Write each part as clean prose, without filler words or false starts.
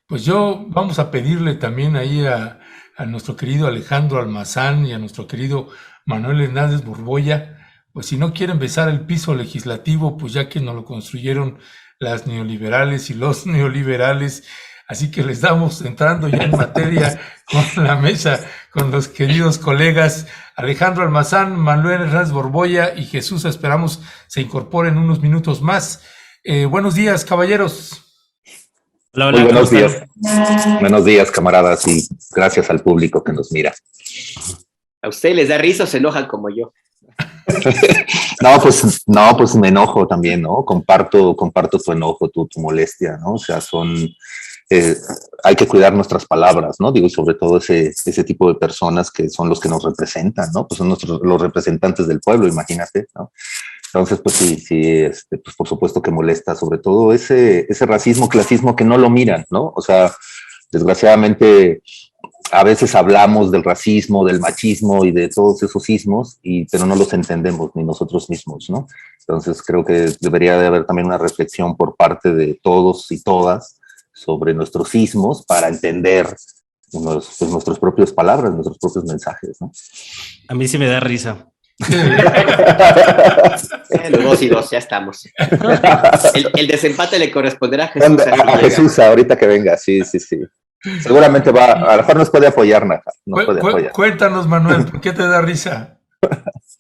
Pues yo vamos a pedirle también ahí a nuestro querido Alejandro Almazán y a nuestro querido Manuel Hernández Borboya, pues si no quieren besar el piso legislativo, pues ya que nos lo construyeron las neoliberales y los neoliberales, así que les damos entrando ya en materia con la mesa, con los queridos colegas Alejandro Almazán, Manuel Hernández Borboya y Jesús, esperamos se incorporen unos minutos más. Buenos días, caballeros. Hola, Muy hola, ¿cómo buenos días. están? Buenos días, camaradas, y gracias al público que nos mira. ¿A usted les da risa o se enojan como yo? No, pues me enojo también, ¿no? Comparto tu enojo, tu molestia, ¿no? O sea, hay que cuidar nuestras palabras, ¿no? Digo, y sobre todo ese tipo de personas que son los que nos representan, ¿no? Pues son los representantes del pueblo, imagínate, ¿no? Entonces, pues sí, pues por supuesto que molesta, sobre todo ese racismo, clasismo que no lo miran, ¿no? O sea, desgraciadamente, a veces hablamos del racismo, del machismo y de todos esos ismos, pero no los entendemos ni nosotros mismos, ¿no? Entonces, creo que debería de haber también una reflexión por parte de todos y todas sobre nuestros ismos para entender nuestras propias palabras, nuestros propios mensajes, ¿no? A mí sí me da risa. Los 2 y 2, ya estamos. El desempate le corresponderá a Jesús. A Jesús, ahorita que venga, sí. Seguramente a lo mejor nos puede apoyar, Naja. Cuéntanos, Manuel, ¿por qué te da risa?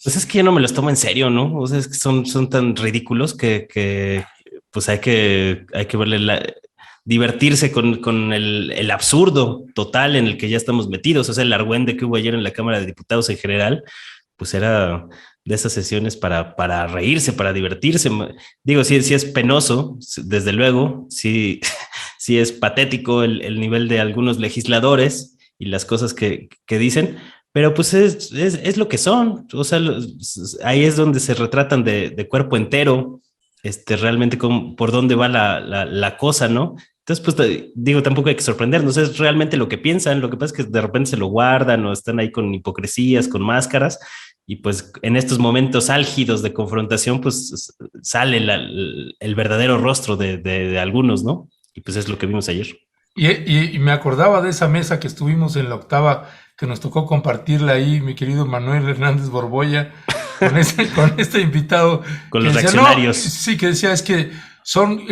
Pues es que yo no me los tomo en serio, ¿no? O sea, es que son tan ridículos que pues hay que verle divertirse con el absurdo total en el que ya estamos metidos. O sea, el argüende que hubo ayer en la Cámara de Diputados en general, pues era de esas sesiones para reírse, para divertirse. Digo, sí es penoso, desde luego, sí es patético el nivel de algunos legisladores y las cosas que dicen, pero pues es lo que son. O sea, ahí es donde se retratan de cuerpo entero, realmente por dónde va la cosa, ¿no? Entonces, pues digo, tampoco hay que sorprendernos, es realmente lo que piensan. Lo que pasa es que de repente se lo guardan o están ahí con hipocresías, con máscaras, y pues en estos momentos álgidos de confrontación, pues sale el verdadero rostro de algunos, ¿no? Y pues es lo que vimos ayer. Y me acordaba de esa mesa que estuvimos en la octava, que nos tocó compartirla ahí, mi querido Manuel Hernández Borboya, con este invitado. Con los decía, reaccionarios. No, sí, que decía, es que son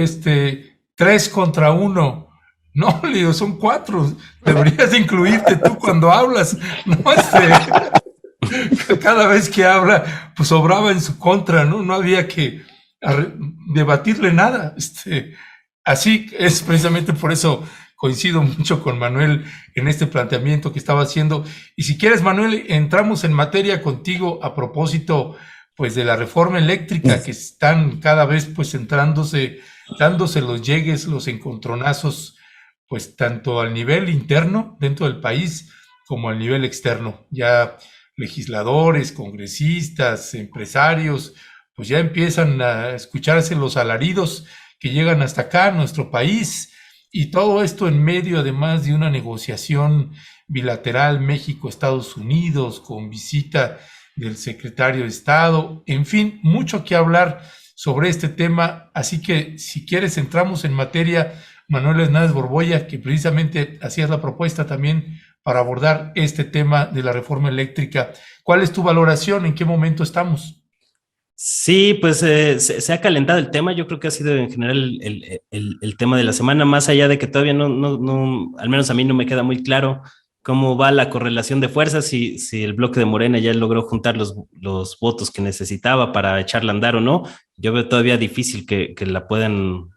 3 contra 1. No, le digo, son 4. Deberías de incluirte tú cuando hablas. No, cada vez que habla, pues obraba en su contra, ¿no? No había que debatirle nada. Así es, precisamente por eso coincido mucho con Manuel en este planteamiento que estaba haciendo. Y si quieres, Manuel, entramos en materia contigo a propósito, pues, de la reforma eléctrica, que están cada vez, pues, dándose los llegues, los encontronazos, pues, tanto al nivel interno dentro del país como al nivel externo. Ya legisladores, congresistas, empresarios, pues ya empiezan a escucharse los alaridos que llegan hasta acá, a nuestro país, y todo esto en medio, además, de una negociación bilateral México-Estados Unidos, con visita del secretario de Estado. En fin, mucho que hablar sobre este tema, así que si quieres entramos en materia, Manuel Hernández Borboya, que precisamente hacías la propuesta también para abordar este tema de la reforma eléctrica. ¿Cuál es tu valoración? ¿En qué momento estamos? Sí, pues se ha calentado el tema. Yo creo que ha sido en general el tema de la semana, más allá de que todavía no, al menos a mí no me queda muy claro cómo va la correlación de fuerzas, si el bloque de Morena ya logró juntar los votos que necesitaba para echarla a andar o no. Yo veo todavía difícil que la puedan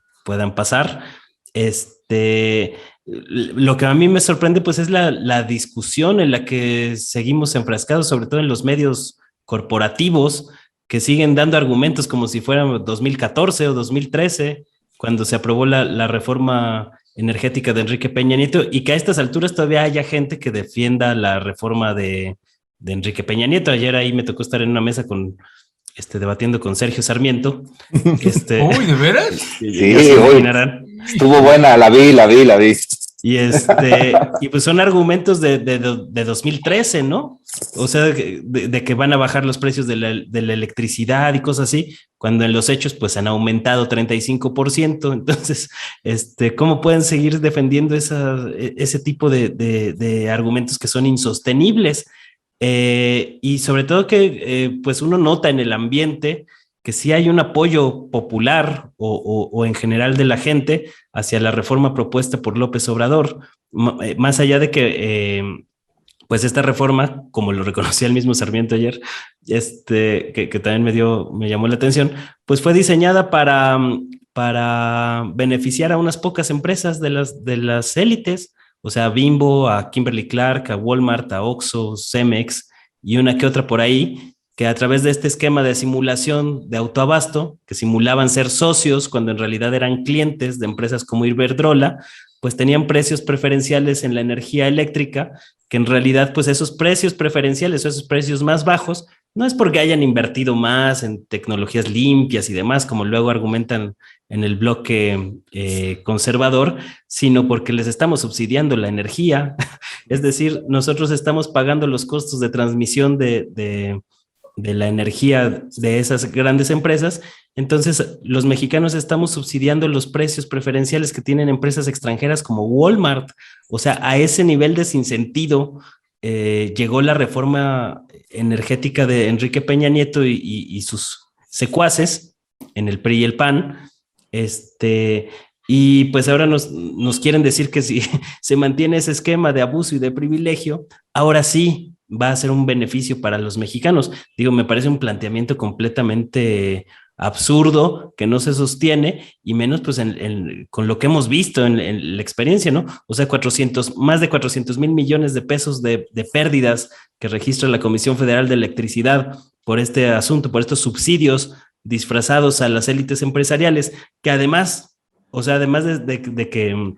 pasar. Lo que a mí me sorprende pues es la discusión en la que seguimos enfrascados, sobre todo en los medios corporativos, que siguen dando argumentos como si fueran 2014 o 2013, cuando se aprobó la reforma energética de Enrique Peña Nieto, y que a estas alturas todavía haya gente que defienda la reforma de Enrique Peña Nieto. Ayer ahí me tocó estar en una mesa debatiendo con Sergio Sarmiento. Uy, ¿de veras? Sí, estuvo buena, la vi. Y pues son argumentos de 2013, ¿no? O sea, de que van a bajar los precios de la electricidad y cosas así, cuando en los hechos pues han aumentado 35%. Entonces, ¿cómo pueden seguir defendiendo ese tipo de argumentos que son insostenibles? Y sobre todo que pues uno nota en el ambiente que sí hay un apoyo popular o en general de la gente hacia la reforma propuesta por López Obrador, más allá de que pues esta reforma, como lo reconocía el mismo Sarmiento ayer, que también me llamó la atención, pues fue diseñada para beneficiar a unas pocas empresas de las élites, o sea, a Bimbo, a Kimberly Clark, a Walmart, a Oxxo, Cemex y una que otra por ahí, que a través de este esquema de simulación de autoabasto, que simulaban ser socios cuando en realidad eran clientes de empresas como Iberdrola, pues tenían precios preferenciales en la energía eléctrica, que en realidad pues esos precios preferenciales o esos precios más bajos no es porque hayan invertido más en tecnologías limpias y demás, como luego argumentan en el bloque conservador, sino porque les estamos subsidiando la energía. Es decir, nosotros estamos pagando los costos de transmisión de la energía de esas grandes empresas. Entonces, los mexicanos estamos subsidiando los precios preferenciales que tienen empresas extranjeras como Walmart. O sea, a ese nivel de sinsentido llegó la reforma energética de Enrique Peña Nieto y sus secuaces en el PRI y el PAN. Y pues ahora nos quieren decir que si se mantiene ese esquema de abuso y de privilegio, ahora sí va a ser un beneficio para los mexicanos. Digo, me parece un planteamiento completamente absurdo que no se sostiene y menos pues con lo que hemos visto en la experiencia, ¿no? O sea, más de 400,000 millones de pesos de pérdidas que registra la Comisión Federal de Electricidad por este asunto, por estos subsidios disfrazados a las élites empresariales, que además, o sea, además de que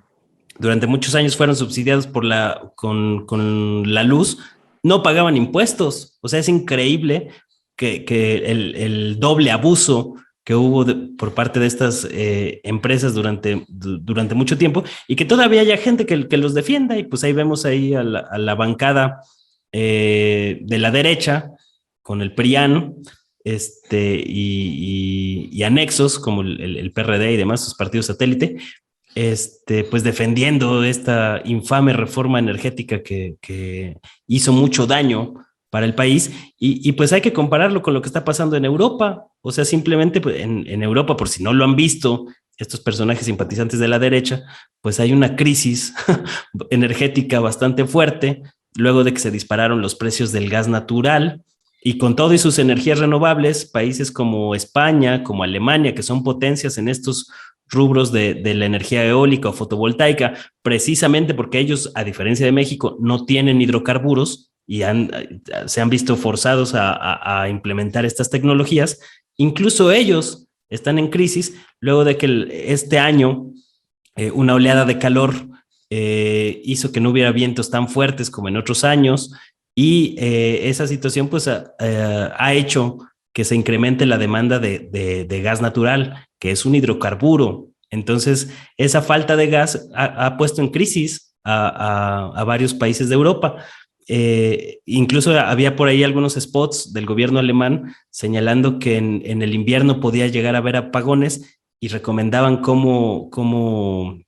durante muchos años fueron subsidiados con la luz, no pagaban impuestos. O sea, es increíble que el doble abuso que hubo por parte de estas empresas durante mucho tiempo y que todavía haya gente que los defienda. Y pues ahí vemos ahí a la bancada de la derecha con el PRIAN y anexos como el PRD y demás, sus partidos satélite, pues defendiendo esta infame reforma energética que hizo mucho daño para el país y pues hay que compararlo con lo que está pasando en Europa. O sea, simplemente pues, en Europa, por si no lo han visto, estos personajes simpatizantes de la derecha, pues hay una crisis energética bastante fuerte luego de que se dispararon los precios del gas natural. Y con todo y sus energías renovables, países como España, como Alemania, que son potencias en estos rubros de la energía eólica o fotovoltaica, precisamente porque ellos, a diferencia de México, no tienen hidrocarburos y se han visto forzados a implementar estas tecnologías. Incluso ellos están en crisis luego de que este año una oleada de calor hizo que no hubiera vientos tan fuertes como en otros años y esa situación pues ha hecho que se incremente la demanda de gas natural, que es un hidrocarburo. Entonces, esa falta de gas ha puesto en crisis a varios países de Europa. Incluso había por ahí algunos spots del gobierno alemán señalando que en el invierno podía llegar a haber apagones y recomendaban cómo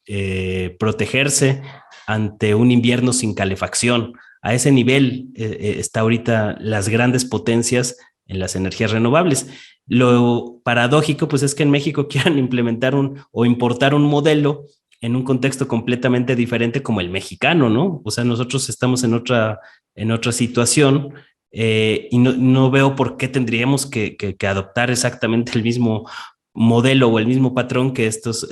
protegerse ante un invierno sin calefacción. A ese nivel está ahorita las grandes potencias en las energías renovables. Lo paradójico, pues, es que en México quieran implementar o importar un modelo en un contexto completamente diferente como el mexicano, ¿no? O sea, nosotros estamos en otra situación y no veo por qué tendríamos que adoptar exactamente el mismo modelo o el mismo patrón que estos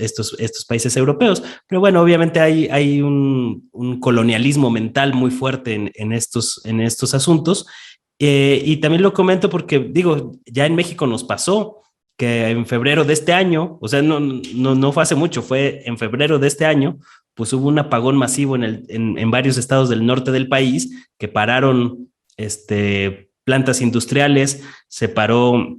países europeos. Pero bueno, obviamente hay un colonialismo mental muy fuerte en estos asuntos. Y también lo comento porque, digo, ya en México nos pasó que en febrero de este año, o sea, no fue hace mucho, fue en febrero de este año, pues hubo un apagón masivo en varios estados del norte del país que pararon plantas industriales, se paró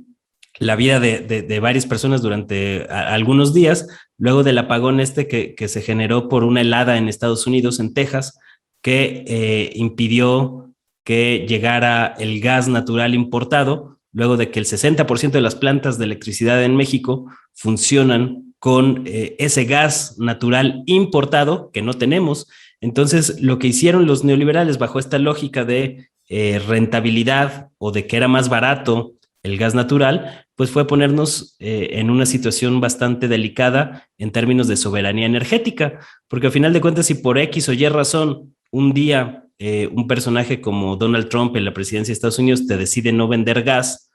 la vida de varias personas durante algunos días, luego del apagón que se generó por una helada en Estados Unidos, en Texas, que impidió que llegara el gas natural importado, luego de que el 60% de las plantas de electricidad en México funcionan con ese gas natural importado que no tenemos. Entonces, lo que hicieron los neoliberales bajo esta lógica de rentabilidad o de que era más barato el gas natural, pues fue ponernos en una situación bastante delicada en términos de soberanía energética, porque al final de cuentas, si por X o Y razón un día un personaje como Donald Trump en la presidencia de Estados Unidos te decide no vender gas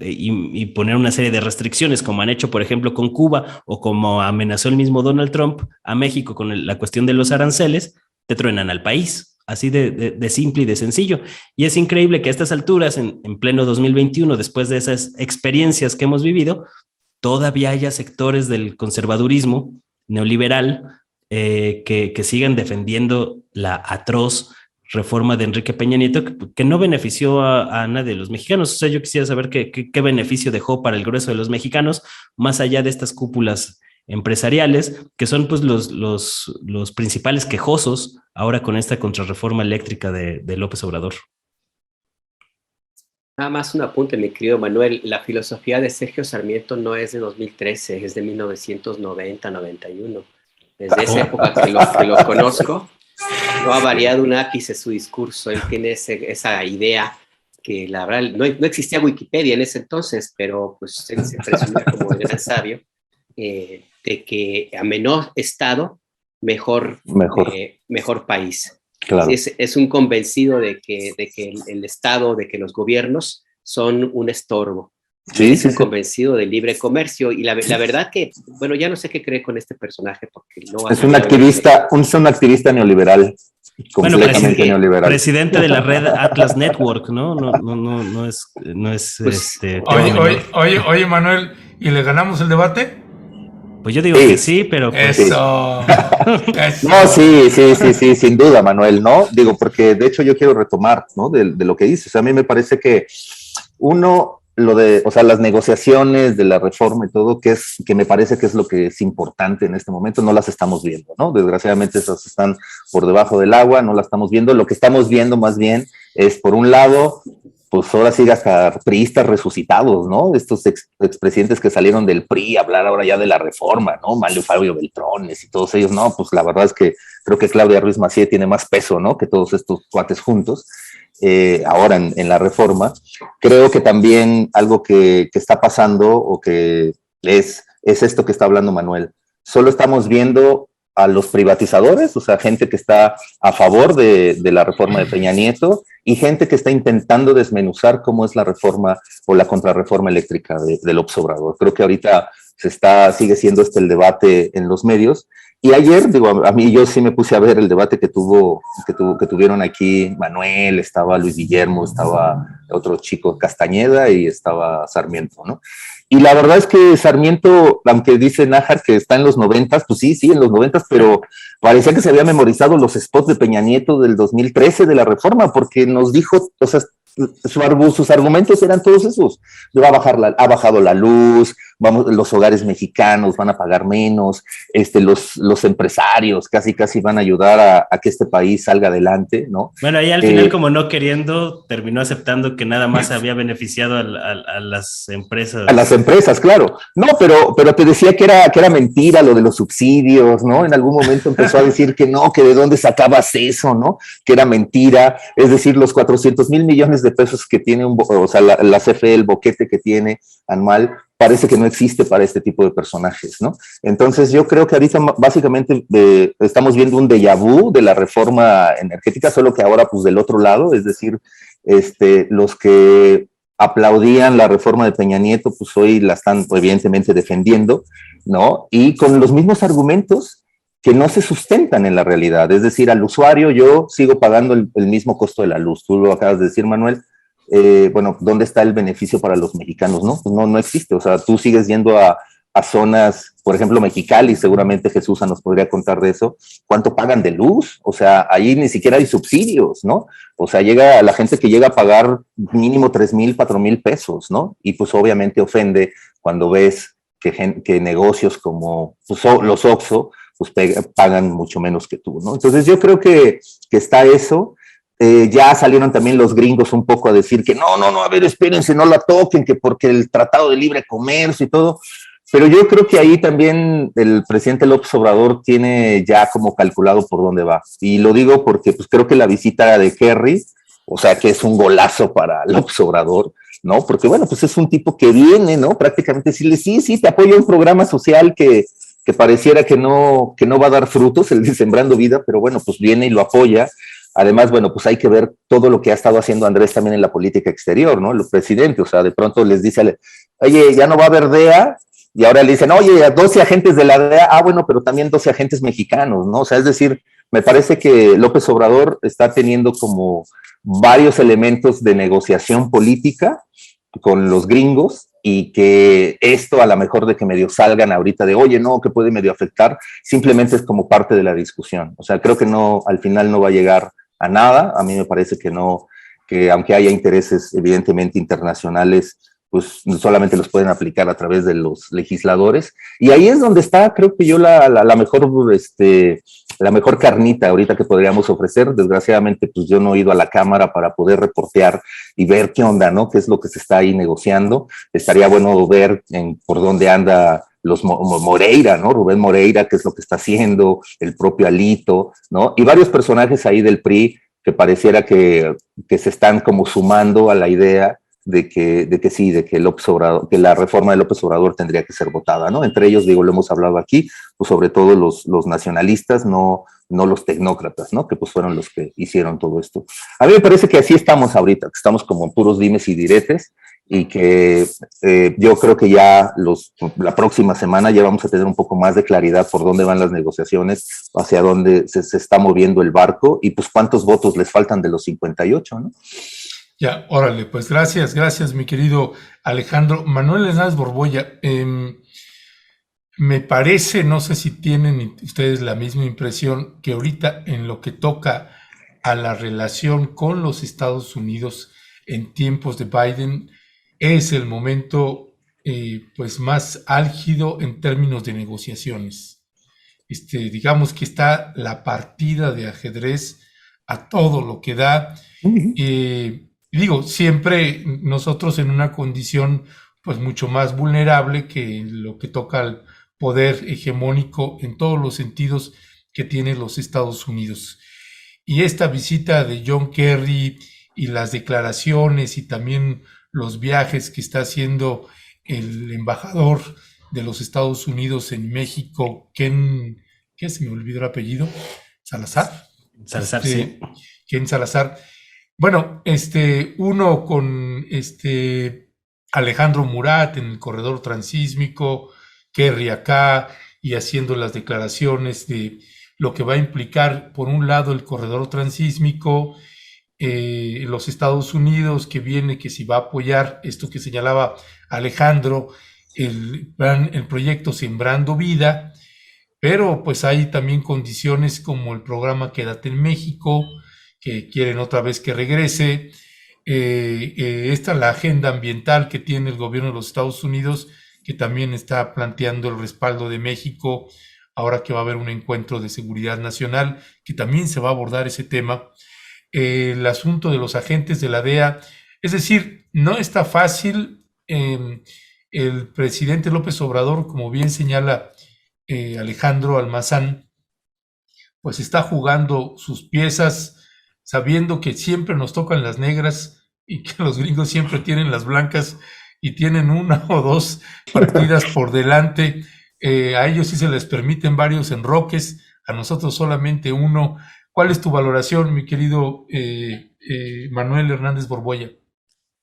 y poner una serie de restricciones, como han hecho, por ejemplo, con Cuba, o como amenazó el mismo Donald Trump a México con la cuestión de los aranceles, te truenan al país. Así de simple y de sencillo. Y es increíble que a estas alturas, en pleno 2021, después de esas experiencias que hemos vivido, todavía haya sectores del conservadurismo neoliberal que sigan defendiendo la atroz reforma de Enrique Peña Nieto, que no benefició a nadie de los mexicanos. O sea, yo quisiera saber qué beneficio dejó para el grueso de los mexicanos, más allá de estas cúpulas empresariales, que son pues los principales quejosos ahora con esta contrarreforma eléctrica de López Obrador. Nada más un apunte, mi querido Manuel. La filosofía de Sergio Sarmiento no es de 2013, es de 1990-91. Desde esa época que lo conozco, no ha variado un ápice su discurso. Él tiene esa idea que la verdad no existía Wikipedia en ese entonces, pero pues él se presumía como el gran sabio, de que a menor Estado, mejor país. Claro. Es un convencido de que el Estado, de que los gobiernos son un estorbo. Es un convencido del libre comercio, y la verdad que, bueno, ya no sé qué cree con este personaje, porque no es un activista neoliberal. Completamente neoliberal. Presidente de la red Atlas Network, ¿no? No es pues, Oye, Manuel, ¿y le ganamos el debate? Pues yo digo que sí, pero pues... Eso. No, sí, sin duda, Manuel, ¿no? Digo, porque de hecho yo quiero retomar, ¿no? De lo que dices. A mí me parece que las negociaciones de la reforma y todo, que me parece que es lo que es importante en este momento, no las estamos viendo, ¿no? Desgraciadamente esas están por debajo del agua, no las estamos viendo. Lo que estamos viendo más bien es, por un lado, pues ahora sí hasta priistas resucitados, ¿no? Estos expresidentes que salieron del PRI a hablar ahora ya de la reforma, ¿no? Mario Fabio Beltrones y todos ellos, no, pues la verdad es que creo que Claudia Ruiz Massieu tiene más peso, ¿no? Que todos estos cuates juntos. Ahora en la reforma. Creo que también algo que está pasando, o que es esto que está hablando Manuel. Solo estamos viendo a los privatizadores, o sea, gente que está a favor de la reforma de Peña Nieto, y gente que está intentando desmenuzar cómo es la reforma o la contrarreforma eléctrica de López Obrador. Creo que ahorita sigue siendo el debate en los medios. Y ayer, a mí yo sí me puse a ver el debate que tuvieron aquí Manuel, estaba Luis Guillermo, estaba otro chico Castañeda y estaba Sarmiento, ¿no? Y la verdad es que Sarmiento, aunque dice Nájar que está en los 90s, pues sí, en los 90s, pero parecía que se había memorizado los spots de Peña Nieto del 2013 de la reforma, porque nos dijo, o sea, sus argumentos eran todos esos. Ha bajado la luz, los hogares mexicanos van a pagar menos, los empresarios casi van a ayudar a que este país salga adelante, ¿no? Bueno, ahí al final, como no queriendo, terminó aceptando que nada más había beneficiado a las empresas. A las empresas, claro. No, pero te decía que era mentira lo de los subsidios, ¿no? En algún momento empezó a decir que no, que de dónde sacabas eso, ¿no? Que era mentira. Es decir, los 400,000 millones de pesos que tiene la CFE, el boquete que tiene anual, parece que no existe para este tipo de personajes, ¿no? Entonces yo creo que ahorita básicamente estamos viendo un déjà vu de la reforma energética, solo que ahora pues del otro lado, es decir, los que aplaudían la reforma de Peña Nieto, pues hoy la están evidentemente defendiendo, ¿no? Y con los mismos argumentos que no se sustentan en la realidad. Es decir, al usuario yo sigo pagando el mismo costo de la luz. Tú lo acabas de decir, Manuel. Bueno, ¿dónde está el beneficio para los mexicanos? No, pues no existe. O sea, tú sigues yendo a a zonas, por ejemplo, Mexicali, seguramente Jesús nos podría contar de eso, ¿cuánto pagan de luz? O sea, ahí ni siquiera hay subsidios, ¿no? O sea, llega la gente que llega a pagar mínimo 3,000, 4,000 pesos, ¿no? Y pues obviamente ofende cuando ves que negocios como pues, los Oxxo, pues pagan mucho menos que tú, ¿no? Entonces yo creo que está eso. Ya salieron también los gringos un poco a decir que no, a ver, espérense, no la toquen, que porque el Tratado de Libre Comercio y todo. Pero yo creo que ahí también el presidente López Obrador tiene ya como calculado por dónde va. Y lo digo porque pues creo que la visita de Kerry, o sea, que es un golazo para López Obrador, ¿no? Porque bueno, pues es un tipo que viene, ¿no? Prácticamente decirle, sí, te apoyo un programa social que pareciera que no va a dar frutos, el de Sembrando Vida, pero bueno, pues viene y lo apoya. Además, bueno, pues hay que ver todo lo que ha estado haciendo Andrés también en la política exterior, ¿no? Los presidentes, o sea, de pronto les dice, oye, ya no va a haber DEA, y ahora le dicen, oye, 12 agentes de la DEA, bueno, pero también 12 agentes mexicanos, ¿no? O sea, es decir, me parece que López Obrador está teniendo como varios elementos de negociación política con los gringos y que esto a lo mejor de que medio salgan ahorita de, oye, no, que puede medio afectar, simplemente es como parte de la discusión. O sea, creo que no, al final no va a llegar a nada. A mí me parece que no, que aunque haya intereses evidentemente internacionales, pues solamente los pueden aplicar a través de los legisladores. Y ahí es donde está, creo que yo, la mejor carnita ahorita que podríamos ofrecer. Desgraciadamente, pues yo no he ido a la Cámara para poder reportear y ver qué onda, ¿no? Qué es lo que se está ahí negociando. Estaría bueno ver por dónde anda los Moreira, ¿no? Rubén Moreira, qué es lo que está haciendo, el propio Alito, ¿no? Y varios personajes ahí del PRI que pareciera que se están como sumando a la idea de que López Obrador, que la reforma de López Obrador tendría que ser votada, ¿no? Entre ellos, digo, lo hemos hablado aquí, pues sobre todo los nacionalistas, no los tecnócratas, ¿no? Que pues fueron los que hicieron todo esto. A mí me parece que así estamos ahorita, que estamos como puros dimes y diretes, y que yo creo que ya la próxima semana ya vamos a tener un poco más de claridad por dónde van las negociaciones, hacia dónde se está moviendo el barco, y pues cuántos votos les faltan de los 58, ¿no? Ya, órale, pues gracias, mi querido Alejandro. Manuel Hernández Borbolla, me parece, no sé si tienen ustedes la misma impresión, que ahorita en lo que toca a la relación con los Estados Unidos en tiempos de Biden, es el momento pues más álgido en términos de negociaciones. Digamos que está la partida de ajedrez a todo lo que da. Digo, siempre nosotros en una condición pues mucho más vulnerable que lo que toca al poder hegemónico en todos los sentidos que tiene los Estados Unidos. Y esta visita de John Kerry y las declaraciones y también los viajes que está haciendo el embajador de los Estados Unidos en México, Ken, ¿qué? Se me olvidó el apellido, Salazar. Sí. Ken Salazar. Bueno, uno con Alejandro Murat en el corredor transísmico, Kerry acá, y haciendo las declaraciones de lo que va a implicar, por un lado, el corredor transísmico, los Estados Unidos, que si va a apoyar esto que señalaba Alejandro, el proyecto Sembrando Vida, pero pues hay también condiciones como el programa Quédate en México, que quieren otra vez que regrese. Esta la agenda ambiental que tiene el gobierno de los Estados Unidos, que también está planteando el respaldo de México, ahora que va a haber un encuentro de seguridad nacional, que también se va a abordar ese tema. El asunto de los agentes de la DEA, es decir, no está fácil. El presidente López Obrador, como bien señala Alejandro Almazán, pues está jugando sus piezas sabiendo que siempre nos tocan las negras y que los gringos siempre tienen las blancas y tienen una o dos partidas por delante. A ellos sí se les permiten varios enroques, a nosotros solamente uno. ¿Cuál es tu valoración, mi querido Manuel Hernández Borbolla?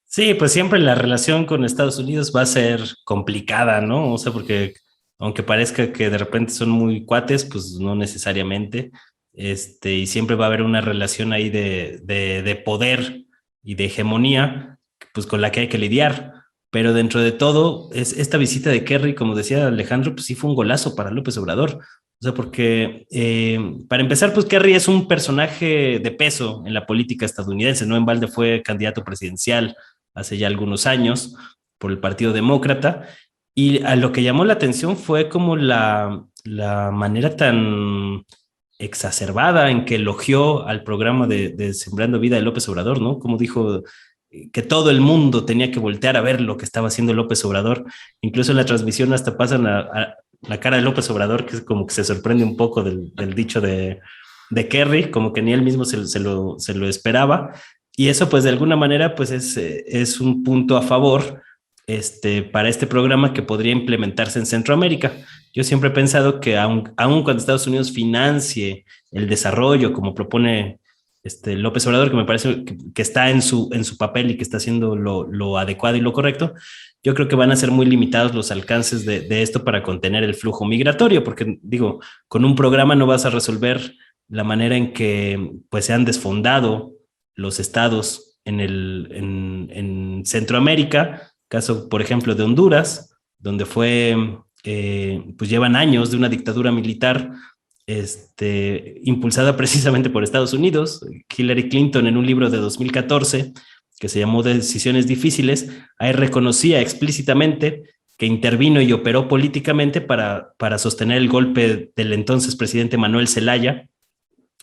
Sí, pues siempre la relación con Estados Unidos va a ser complicada, ¿no? O sea, porque aunque parezca que de repente son muy cuates, pues no necesariamente. Y siempre va a haber una relación ahí de poder y de hegemonía, pues con la que hay que lidiar. pero dentro de todo, esta visita de Kerry, como decía Alejandro, pues sí fue un golazo para López Obrador. O sea, porque para empezar, pues Kerry es un personaje de peso en la política estadounidense, ¿no? En balde fue candidato presidencial hace ya algunos años por el Partido Demócrata, y a lo que llamó la atención fue como la manera tan exacerbada en que elogió al programa de Sembrando Vida de López Obrador, ¿no? Como dijo que todo el mundo tenía que voltear a ver lo que estaba haciendo López Obrador. Incluso en la transmisión hasta pasan a la cara de López Obrador, que es como que se sorprende un poco del dicho de Kerry, como que ni él mismo se lo esperaba. Y eso, pues, de alguna manera, pues, es un punto a favor para este programa que podría implementarse en Centroamérica. Yo siempre he pensado que aun cuando Estados Unidos financie el desarrollo, como propone López Obrador, que me parece que está en su papel y que está haciendo lo adecuado y lo correcto, yo creo que van a ser muy limitados los alcances de esto para contener el flujo migratorio, porque digo, con un programa no vas a resolver la manera en que pues se han desfondado los estados en Centroamérica, caso por ejemplo de Honduras, donde pues llevan años de una dictadura militar impulsada precisamente por Estados Unidos. Hillary Clinton, en un libro de 2014 que se llamó Decisiones Difíciles, ahí reconocía explícitamente que intervino y operó políticamente para sostener el golpe del entonces presidente Manuel Zelaya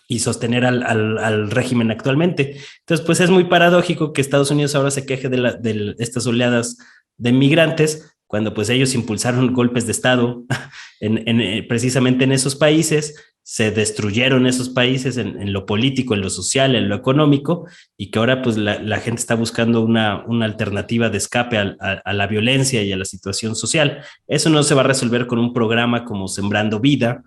y sostener al régimen actualmente. Entonces, pues es muy paradójico que Estados Unidos ahora se queje de estas oleadas de migrantes, cuando pues ellos impulsaron golpes de Estado precisamente en esos países, se destruyeron esos países en lo político, en lo social, en lo económico, y que ahora pues la gente está buscando una alternativa de escape a la violencia y a la situación social. Eso no se va a resolver con un programa como Sembrando Vida,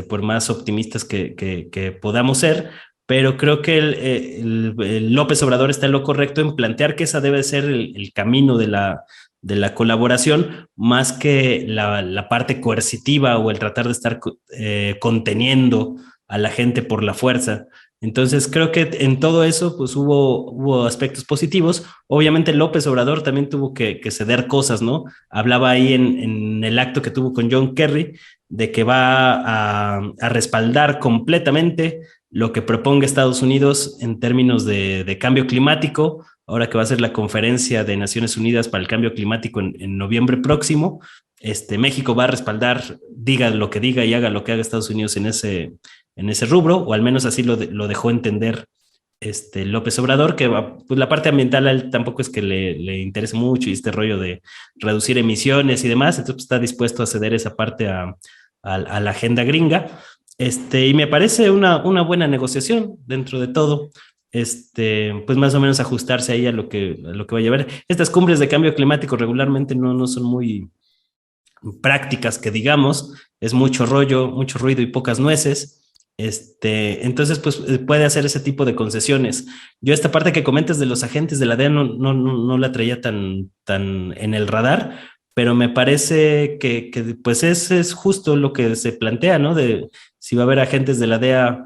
por más optimistas que podamos ser, pero creo que el López Obrador está en lo correcto en plantear que esa debe ser el camino de la colaboración, más que la parte coercitiva o el tratar de estar conteniendo a la gente por la fuerza. Entonces creo que en todo eso pues hubo aspectos positivos. Obviamente López Obrador también tuvo que ceder cosas, ¿no? Hablaba ahí en el acto que tuvo con John Kerry de que va a respaldar completamente lo que proponga Estados Unidos en términos de cambio climático, ahora que va a ser la conferencia de Naciones Unidas para el Cambio Climático en noviembre próximo. México va a respaldar, diga lo que diga y haga lo que haga Estados Unidos en ese rubro, o al menos así lo dejó entender López Obrador, que pues la parte ambiental a él tampoco es que le interese mucho, y este rollo de reducir emisiones y demás, entonces pues, está dispuesto a ceder esa parte a la agenda gringa, y me parece una buena negociación dentro de todo. Pues más o menos ajustarse ahí a lo que vaya a haber. Estas cumbres de cambio climático regularmente no son muy prácticas, que digamos, es mucho rollo, mucho ruido y pocas nueces. Entonces, pues puede hacer ese tipo de concesiones. Yo esta parte que comentas de los agentes de la DEA no la traía tan en el radar, pero me parece que pues es justo lo que se plantea, ¿no? De si va a haber agentes de la DEA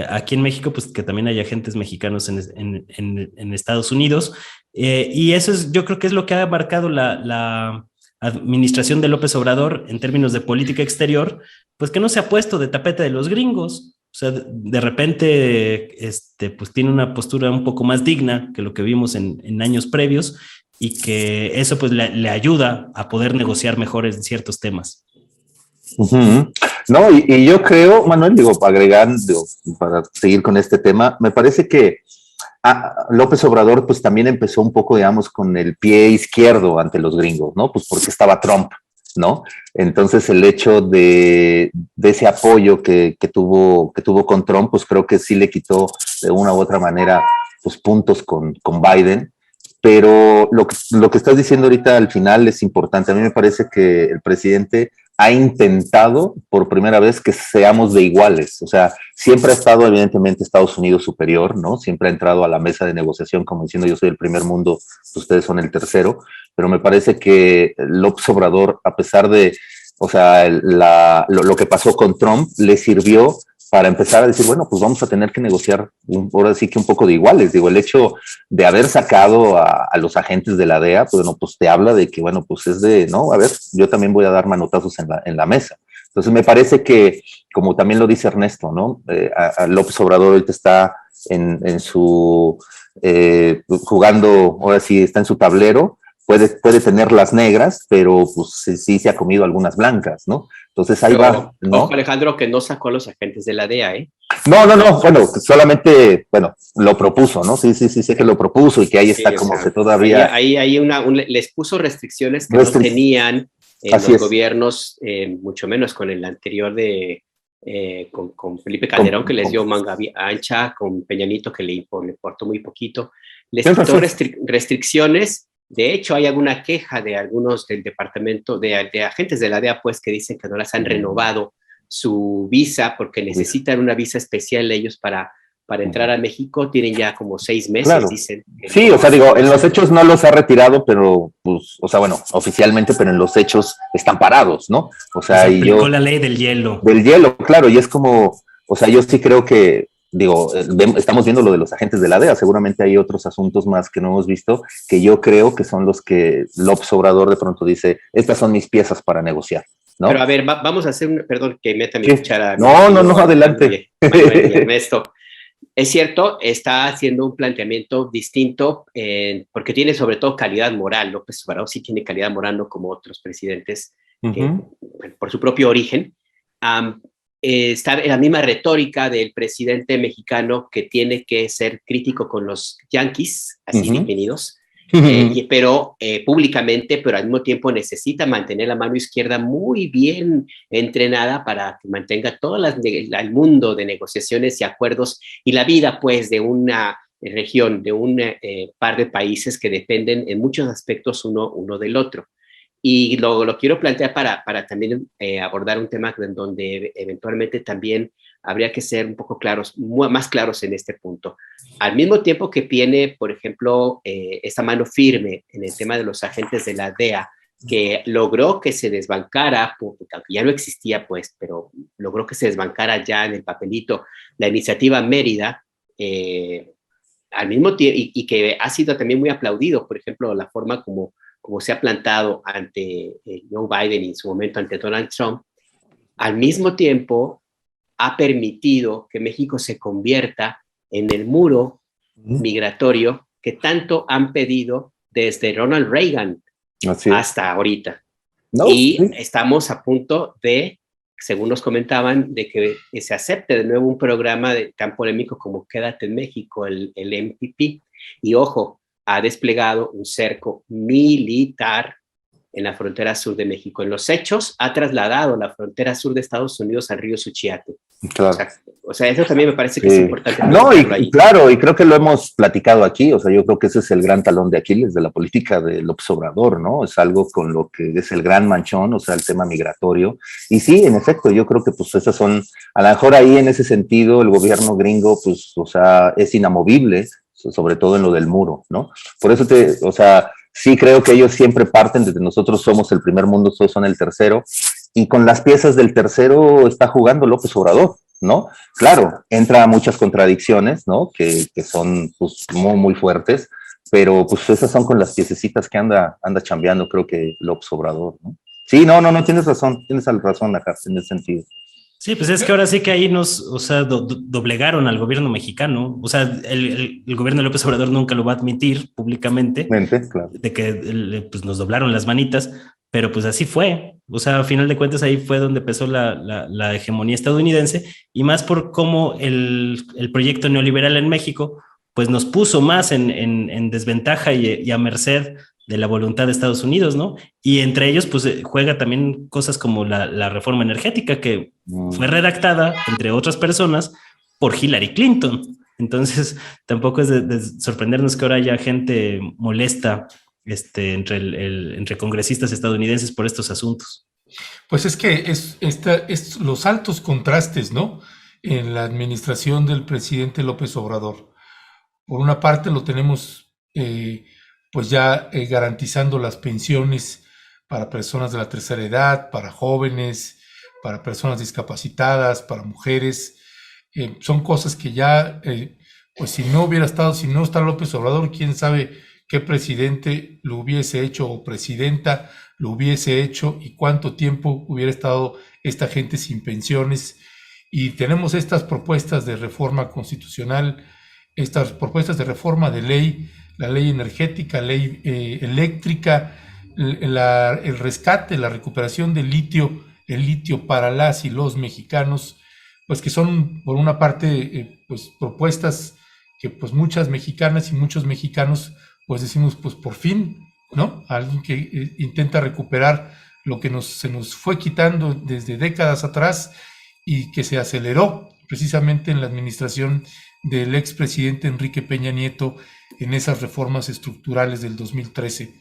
aquí en México, pues que también hay agentes mexicanos en Estados Unidos. Y eso yo creo que es lo que ha marcado la administración de López Obrador en términos de política exterior, pues que no se ha puesto de tapete de los gringos. O sea, de repente, pues tiene una postura un poco más digna que lo que vimos en años previos, y que eso pues le ayuda a poder negociar mejor en ciertos temas. Uh-huh. No, y yo creo, Manuel, agregando, para seguir con este tema, me parece que López Obrador pues también empezó un poco, digamos, con el pie izquierdo ante los gringos, ¿no? Pues porque estaba Trump, ¿no? Entonces el hecho de ese apoyo que tuvo con Trump, pues creo que sí le quitó de una u otra manera pues puntos con Biden. Pero lo que estás diciendo ahorita al final es importante. A mí me parece que el presidente ha intentado por primera vez que seamos de iguales. O sea, siempre ha estado evidentemente Estados Unidos superior, ¿no? Siempre ha entrado a la mesa de negociación como diciendo yo soy el primer mundo, ustedes son el tercero. Pero me parece que López Obrador, a pesar de, o sea, lo que pasó con Trump, le sirvió para empezar a decir, bueno, pues vamos a tener que negociar ahora sí que un poco de iguales. Digo, el hecho de haber sacado a los agentes de la DEA, pues, bueno, pues te habla de que, bueno, pues es de, no, a ver, yo también voy a dar manotazos en la mesa. Entonces me parece que, como también lo dice Ernesto, ¿no? A López Obrador ahorita está en su, jugando, ahora sí está en su tablero, puede tener las negras, pero pues sí se ha comido algunas blancas, ¿no? Entonces ahí va, ¿no? Ojo, Alejandro, que no sacó a los agentes de la DEA, ¿eh? No, bueno, solamente, bueno, lo propuso, ¿no? Sí, sé que lo propuso y que ahí está como que todavía... Ahí hay les puso restricciones que no tenían en los gobiernos, mucho menos con el anterior con Felipe Calderón, que les dio manga ancha, con Peña Nieto, que le importó muy poquito. Les quitó restricciones. De hecho, hay alguna queja de algunos del departamento, de agentes de la DEA, pues, que dicen que no las han renovado su visa porque necesitan una visa especial ellos para entrar a México. Tienen ya como 6 meses, claro. Dicen. Sí, o sea, digo, en los hechos no los ha retirado, pero, pues, o sea, bueno, oficialmente, pero en los hechos están parados, ¿no? O sea, y aplicó la ley del hielo. Del hielo, claro, y es como, o sea, yo sí creo que, digo, estamos viendo lo de los agentes de la DEA, seguramente hay otros asuntos más que no hemos visto, que yo creo que son los que López Obrador de pronto dice, estas son mis piezas para negociar, ¿no? Pero a ver, vamos a hacer perdón que meta mi cuchara. No, adelante. Ernesto, es cierto, está haciendo un planteamiento distinto, porque tiene sobre todo calidad moral. López Obrador sí tiene calidad moral, no como otros presidentes, por su propio origen. Está en la misma retórica del presidente mexicano, que tiene que ser crítico con los yanquis, así bienvenidos, pero públicamente, pero al mismo tiempo necesita mantener la mano izquierda muy bien entrenada para que mantenga todo el mundo de negociaciones y acuerdos y la vida, pues, de una región, de un par de países que dependen en muchos aspectos uno del otro. Y lo quiero plantear para también abordar un tema en donde eventualmente también habría que ser un poco más claros en este punto. Al mismo tiempo que tiene, por ejemplo, esta mano firme en el tema de los agentes de la DEA, que logró que se desbancara, porque ya no existía, pues, pero logró que se desbancara ya en el papelito la iniciativa Mérida, al mismo tiempo, y que ha sido también muy aplaudido, por ejemplo, la forma como se ha plantado ante Joe Biden y en su momento ante Donald Trump, al mismo tiempo ha permitido que México se convierta en el muro migratorio que tanto han pedido desde Ronald Reagan hasta ahorita. Estamos a punto de, según nos comentaban, de que se acepte de nuevo un programa tan polémico como Quédate en México, el MPP. Y ojo, ha desplegado un cerco militar en la frontera sur de México. En los hechos, ha trasladado la frontera sur de Estados Unidos al río Suchiate. Claro. O sea, eso también me parece que es importante. No, y claro, y creo que lo hemos platicado aquí, o sea, yo creo que ese es el gran talón de Aquiles de la política de López Obrador, ¿no? Es algo con lo que es el gran manchón, o sea, el tema migratorio. Y sí, en efecto, yo creo que pues esas son, a lo mejor ahí en ese sentido, el gobierno gringo, pues, o sea, es inamovible, sobre todo en lo del muro, ¿no? Por eso o sea, sí creo que ellos siempre parten desde nosotros somos el primer mundo, ustedes son el tercero, y con las piezas del tercero está jugando López Obrador, ¿no? Claro, entra muchas contradicciones, ¿no? Que son, pues, muy, muy fuertes, pero, pues, esas son con las piececitas que anda chambeando, creo que López Obrador, ¿no? Sí, no, tienes razón acá, en ese sentido. Sí, pues es que ahora sí que ahí doblegaron al gobierno mexicano. O sea, el gobierno de López Obrador nunca lo va a admitir públicamente, claro, de que pues, nos doblaron las manitas, pero pues así fue. O sea, a final de cuentas ahí fue donde empezó la hegemonía estadounidense, y más por cómo el proyecto neoliberal en México pues nos puso más en desventaja y a merced de la voluntad de Estados Unidos, ¿no? Y entre ellos, pues juega también cosas como la reforma energética, que fue redactada, entre otras personas, por Hillary Clinton. Entonces, tampoco es de sorprendernos que ahora haya gente molesta entre congresistas estadounidenses por estos asuntos. Pues es que es los altos contrastes, ¿no? En la administración del presidente López Obrador. Por una parte lo tenemos pues ya garantizando las pensiones para personas de la tercera edad, para jóvenes, para personas discapacitadas, para mujeres, son cosas que ya, pues si no está López Obrador, quién sabe qué presidente lo hubiese hecho o presidenta lo hubiese hecho y cuánto tiempo hubiera estado esta gente sin pensiones. Y tenemos estas propuestas de reforma constitucional, estas propuestas de reforma de ley, la ley energética, ley eléctrica, el rescate, la recuperación del litio, el litio para las y los mexicanos, pues que son por una parte pues propuestas que pues muchas mexicanas y muchos mexicanos pues decimos pues por fin, ¿no? Alguien que intenta recuperar lo que se nos fue quitando desde décadas atrás y que se aceleró precisamente en la administración del expresidente Enrique Peña Nieto en esas reformas estructurales del 2013.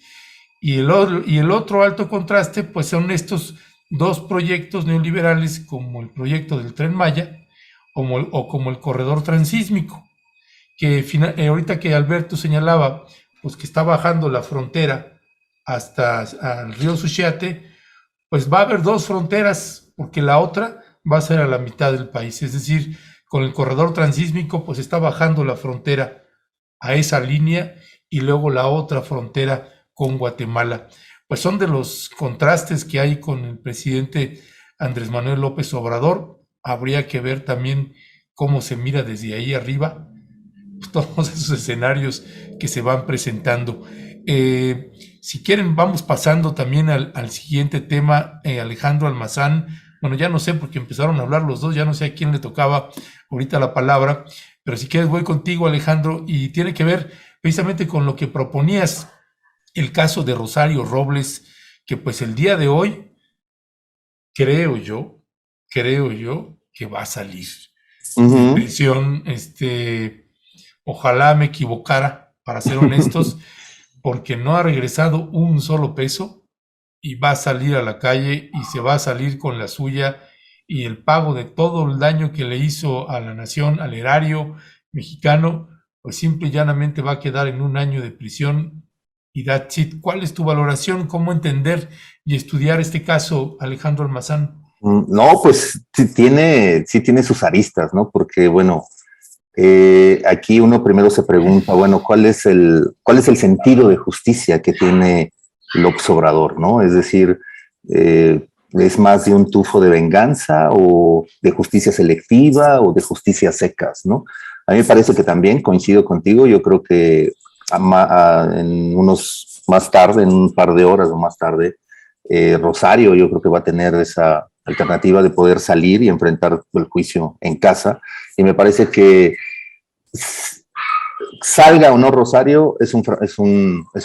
Y el otro alto contraste, pues son estos dos proyectos neoliberales como el proyecto del Tren Maya o como el corredor transísmico, que ahorita que Alberto señalaba, pues que está bajando la frontera hasta el río Suchiate, pues va a haber dos fronteras, porque la otra va a ser a la mitad del país, es decir, con el corredor transísmico, pues está bajando la frontera a esa línea y luego la otra frontera con Guatemala. Pues son de los contrastes que hay con el presidente Andrés Manuel López Obrador. Habría que ver también cómo se mira desde ahí arriba todos esos escenarios que se van presentando. Si quieren, vamos pasando también al siguiente tema, Alejandro Almazán. Bueno, ya no sé porque empezaron a hablar los dos, ya no sé a quién le tocaba ahorita la palabra, pero si quieres voy contigo, Alejandro, y tiene que ver precisamente con lo que proponías, el caso de Rosario Robles, que pues el día de hoy, creo yo, que va a salir de prisión. Ojalá me equivocara, para ser honestos, porque no ha regresado un solo peso y va a salir a la calle y se va a salir con la suya y el pago de todo el daño que le hizo a la nación, al erario mexicano, pues simple y llanamente va a quedar en 1 año de prisión y that's it. ¿Cuál es tu valoración? ¿Cómo entender y estudiar este caso, Alejandro Almazán? No, pues sí tiene sus aristas, ¿no? Porque, bueno, aquí uno primero se pregunta, bueno, ¿cuál es el sentido de justicia que tiene López Obrador, ¿no? Es decir, ¿es más de un tufo de venganza o de justicia selectiva o de justicia secas, ¿no? A mí me parece que también coincido contigo, yo creo que en un par de horas o más tarde, Rosario yo creo que va a tener esa alternativa de poder salir y enfrentar el juicio en casa, y me parece que salga o no Rosario es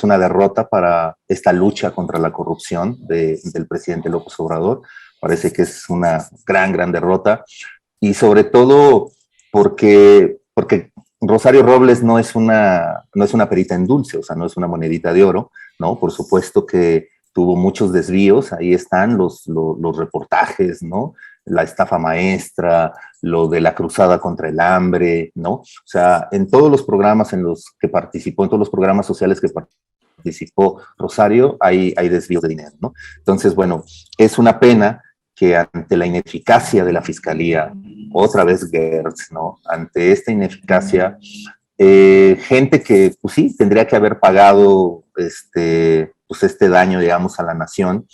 una derrota para esta lucha contra la corrupción del presidente López Obrador. Parece que es una gran derrota, y sobre todo porque Rosario Robles no es una perita en dulce, o sea, no es una monedita de oro, ¿no? Por supuesto que tuvo muchos desvíos, ahí están los reportajes, ¿no? La estafa maestra, lo de la cruzada contra el hambre, ¿no? O sea, en todos los programas en los que participó, en todos los programas sociales que participó Rosario, hay desvíos de dinero, ¿no? Entonces, bueno, es una pena que ante la ineficacia de la Fiscalía, otra vez Gertz, ¿no? Ante esta ineficacia, gente que, pues sí, tendría que haber pagado este daño, digamos, a la nación,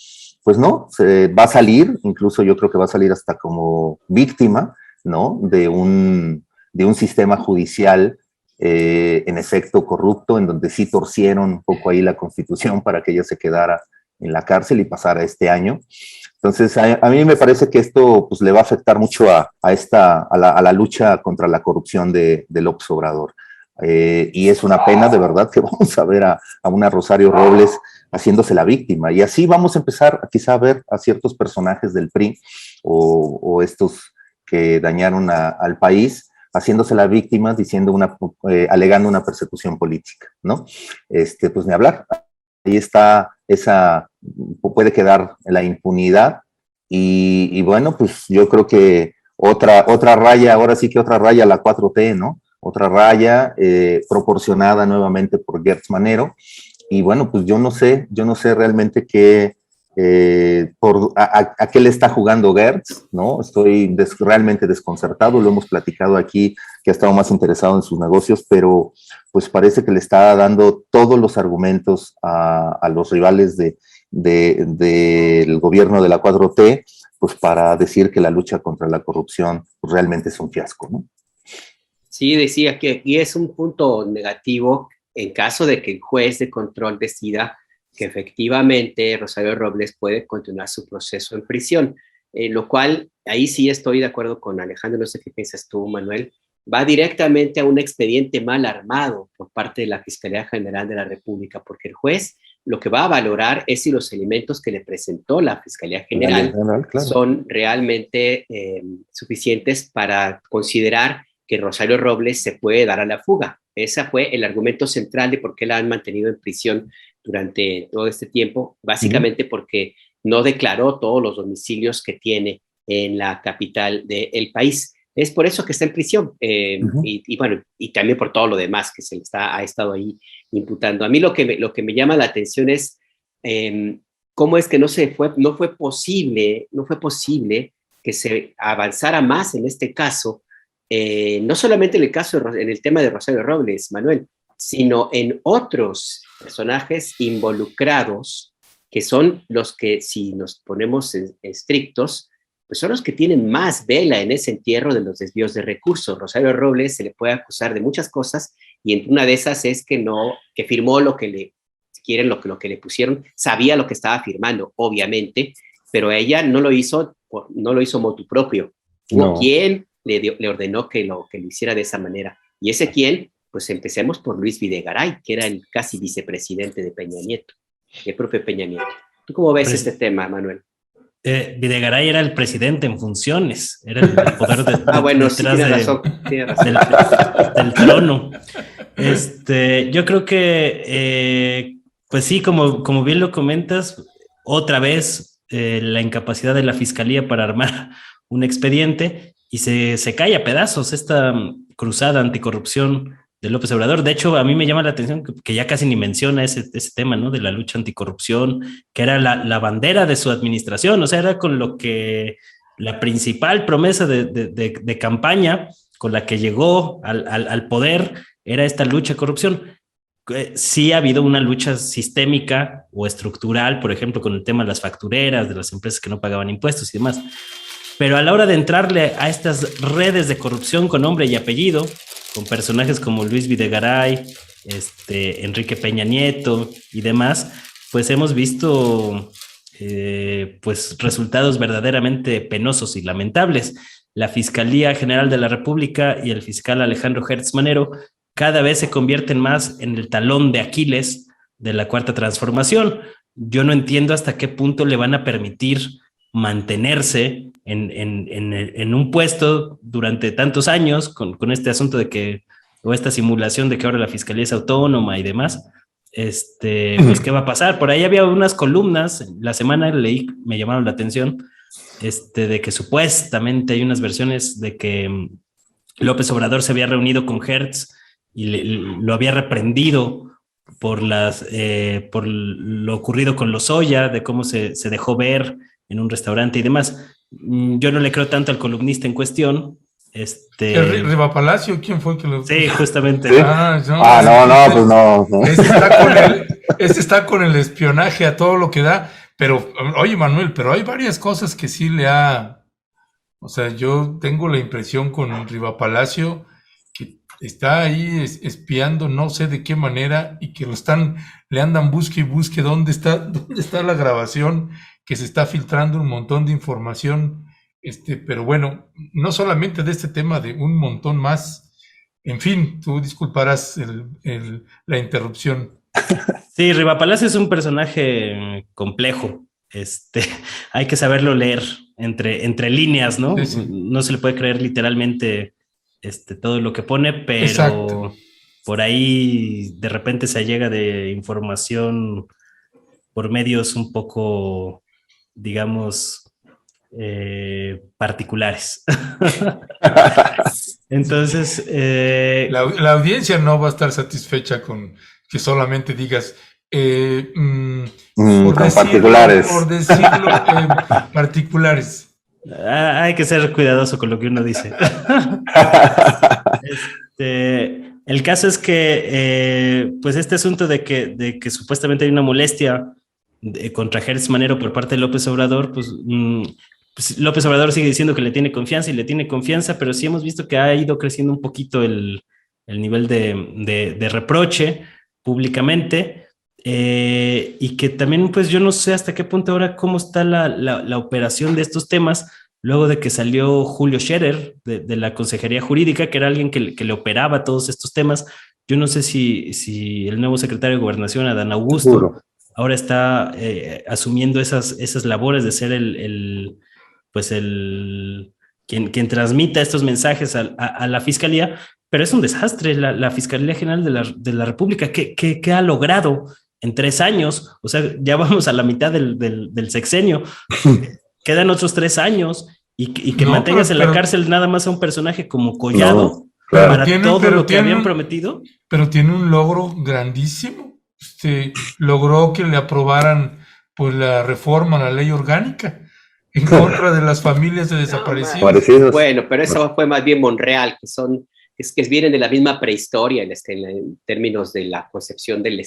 pues no, va a salir, incluso yo creo que va a salir hasta como víctima, ¿no? De un sistema judicial en efecto corrupto, en donde sí torcieron un poco ahí la Constitución para que ella se quedara en la cárcel y pasara este año. Entonces, a mí me parece que esto pues, le va a afectar mucho a la lucha contra la corrupción de López Obrador. Y es una pena, de verdad, que vamos a ver a una Rosario Robles haciéndose la víctima. Y así vamos a empezar quizá a ver a ciertos personajes del PRI o estos que dañaron al país haciéndose la víctima, alegando una persecución política, ¿no? Pues ni hablar. Ahí está puede quedar la impunidad y bueno, pues yo creo que otra raya, ahora sí que otra raya a la 4T, ¿no? Otra raya proporcionada nuevamente por Gertz Manero. Y bueno, pues yo no sé realmente qué a qué le está jugando Gertz, ¿no? Estoy realmente desconcertado, lo hemos platicado aquí, que ha estado más interesado en sus negocios, pero pues parece que le está dando todos los argumentos a los rivales del gobierno de la 4T, pues para decir que la lucha contra la corrupción pues, realmente es un fiasco, ¿no? Sí, decía que aquí es un punto negativo en caso de que el juez de control decida que efectivamente Rosario Robles puede continuar su proceso en prisión, lo cual, ahí sí estoy de acuerdo con Alejandro, no sé qué piensas tú, Manuel, va directamente a un expediente mal armado por parte de la Fiscalía General de la República, porque el juez lo que va a valorar es si los elementos que le presentó la Fiscalía General claro, son realmente suficientes para considerar que Rosario Robles se puede dar a la fuga. Ese fue el argumento central de por qué la han mantenido en prisión durante todo este tiempo, básicamente porque no declaró todos los domicilios que tiene en la capital del país. Es por eso que está en prisión y bueno, y también por todo lo demás que se le ha estado ahí imputando. A mí lo que me llama la atención es cómo es que no fue posible que se avanzara más en este caso, no solamente en el caso, en el tema de Rosario Robles, Manuel, sino en otros personajes involucrados que son los que, si nos ponemos estrictos, pues son los que tienen más vela en ese entierro de los desvíos de recursos. Rosario Robles se le puede acusar de muchas cosas y entre una de esas es que firmó lo que le quieren, lo que le pusieron, sabía lo que estaba firmando, obviamente, pero ella no lo hizo motu propio. Hubo quien le ordenó que lo hiciera de esa manera. Y ese quien, pues empecemos por Luis Videgaray, que era el casi vicepresidente de Peña Nieto, el propio Peña Nieto. ¿Tú cómo ves este tema, Manuel? Videgaray era el presidente en funciones, era el poder bueno, sí, tiene razón. Del trono. Yo creo que, pues sí, como bien lo comentas, otra vez la incapacidad de la fiscalía para armar un expediente y se cae a pedazos esta cruzada anticorrupción de López Obrador. De hecho, a mí me llama la atención que ya casi ni menciona ese tema, ¿no? De la lucha anticorrupción, que era la bandera de su administración, o sea, era con lo que la principal promesa de campaña con la que llegó al poder era esta lucha a corrupción. Sí ha habido una lucha sistémica o estructural, por ejemplo, con el tema de las factureras, de las empresas que no pagaban impuestos y demás. Pero a la hora de entrarle a estas redes de corrupción con nombre y apellido, con personajes como Luis Videgaray, Enrique Peña Nieto y demás, pues hemos visto pues resultados verdaderamente penosos y lamentables. La Fiscalía General de la República y el fiscal Alejandro Gertz Manero cada vez se convierten más en el talón de Aquiles de la Cuarta Transformación. Yo no entiendo hasta qué punto le van a permitir mantenerse en un puesto durante tantos años con este asunto de que, o esta simulación de que ahora la fiscalía es autónoma y demás. Pues, ¿qué va a pasar? Por ahí había unas columnas, la semana leí, me llamaron la atención, de que supuestamente hay unas versiones de que López Obrador se había reunido con Gertz y lo había reprendido por lo ocurrido con Lozoya, de cómo se dejó ver en un restaurante y demás. Yo no le creo tanto al columnista en cuestión. ¿Riva Palacio? ¿Quién fue que lo...? Sí, justamente. ¿Sí? Pues no. Este está con el espionaje a todo lo que da. Pero, oye, Manuel, pero hay varias cosas que sí le ha... O sea, yo tengo la impresión con Riva Palacio que está ahí espiando no sé de qué manera y que le andan busque y busque dónde está la grabación, que se está filtrando un montón de información, pero bueno, no solamente de este tema, de un montón más. En fin, tú disculparás la interrupción. Sí, Riva Palacio es un personaje complejo. Hay que saberlo leer entre líneas, ¿no? Sí. No se le puede creer literalmente todo lo que pone, pero exacto. Por ahí de repente se llega de información por medios un poco, digamos, particulares. Entonces... La audiencia no va a estar satisfecha con que solamente digas con particulares. Por decirlo, particulares. Hay que ser cuidadoso con lo que uno dice. El caso es que, pues este asunto de que supuestamente hay una molestia contra Gertz Manero por parte de López Obrador, pues López Obrador sigue diciendo que le tiene confianza y le tiene confianza, pero sí hemos visto que ha ido creciendo un poquito el nivel de reproche públicamente, y que también, pues yo no sé hasta qué punto ahora cómo está la operación de estos temas, luego de que salió Julio Scherer de la Consejería Jurídica, que era alguien que le operaba todos estos temas. Yo no sé si el nuevo secretario de Gobernación, Adán Augusto, Seguro. ahora está asumiendo esas labores de ser quien transmita estos mensajes a la Fiscalía, pero es un desastre la Fiscalía General de la República. ¿Qué ha logrado en 3 años? O sea, ya vamos a la mitad del sexenio. Quedan otros 3 años y que mantengas en la cárcel nada más a un personaje como Collado para todo lo que habían prometido. Pero tiene un logro grandísimo. Logró que le aprobaran pues la reforma a la ley orgánica en contra de las familias de desaparecidos. Bueno, pero eso fue más bien Monreal, que vienen de la misma prehistoria en términos de la concepción de la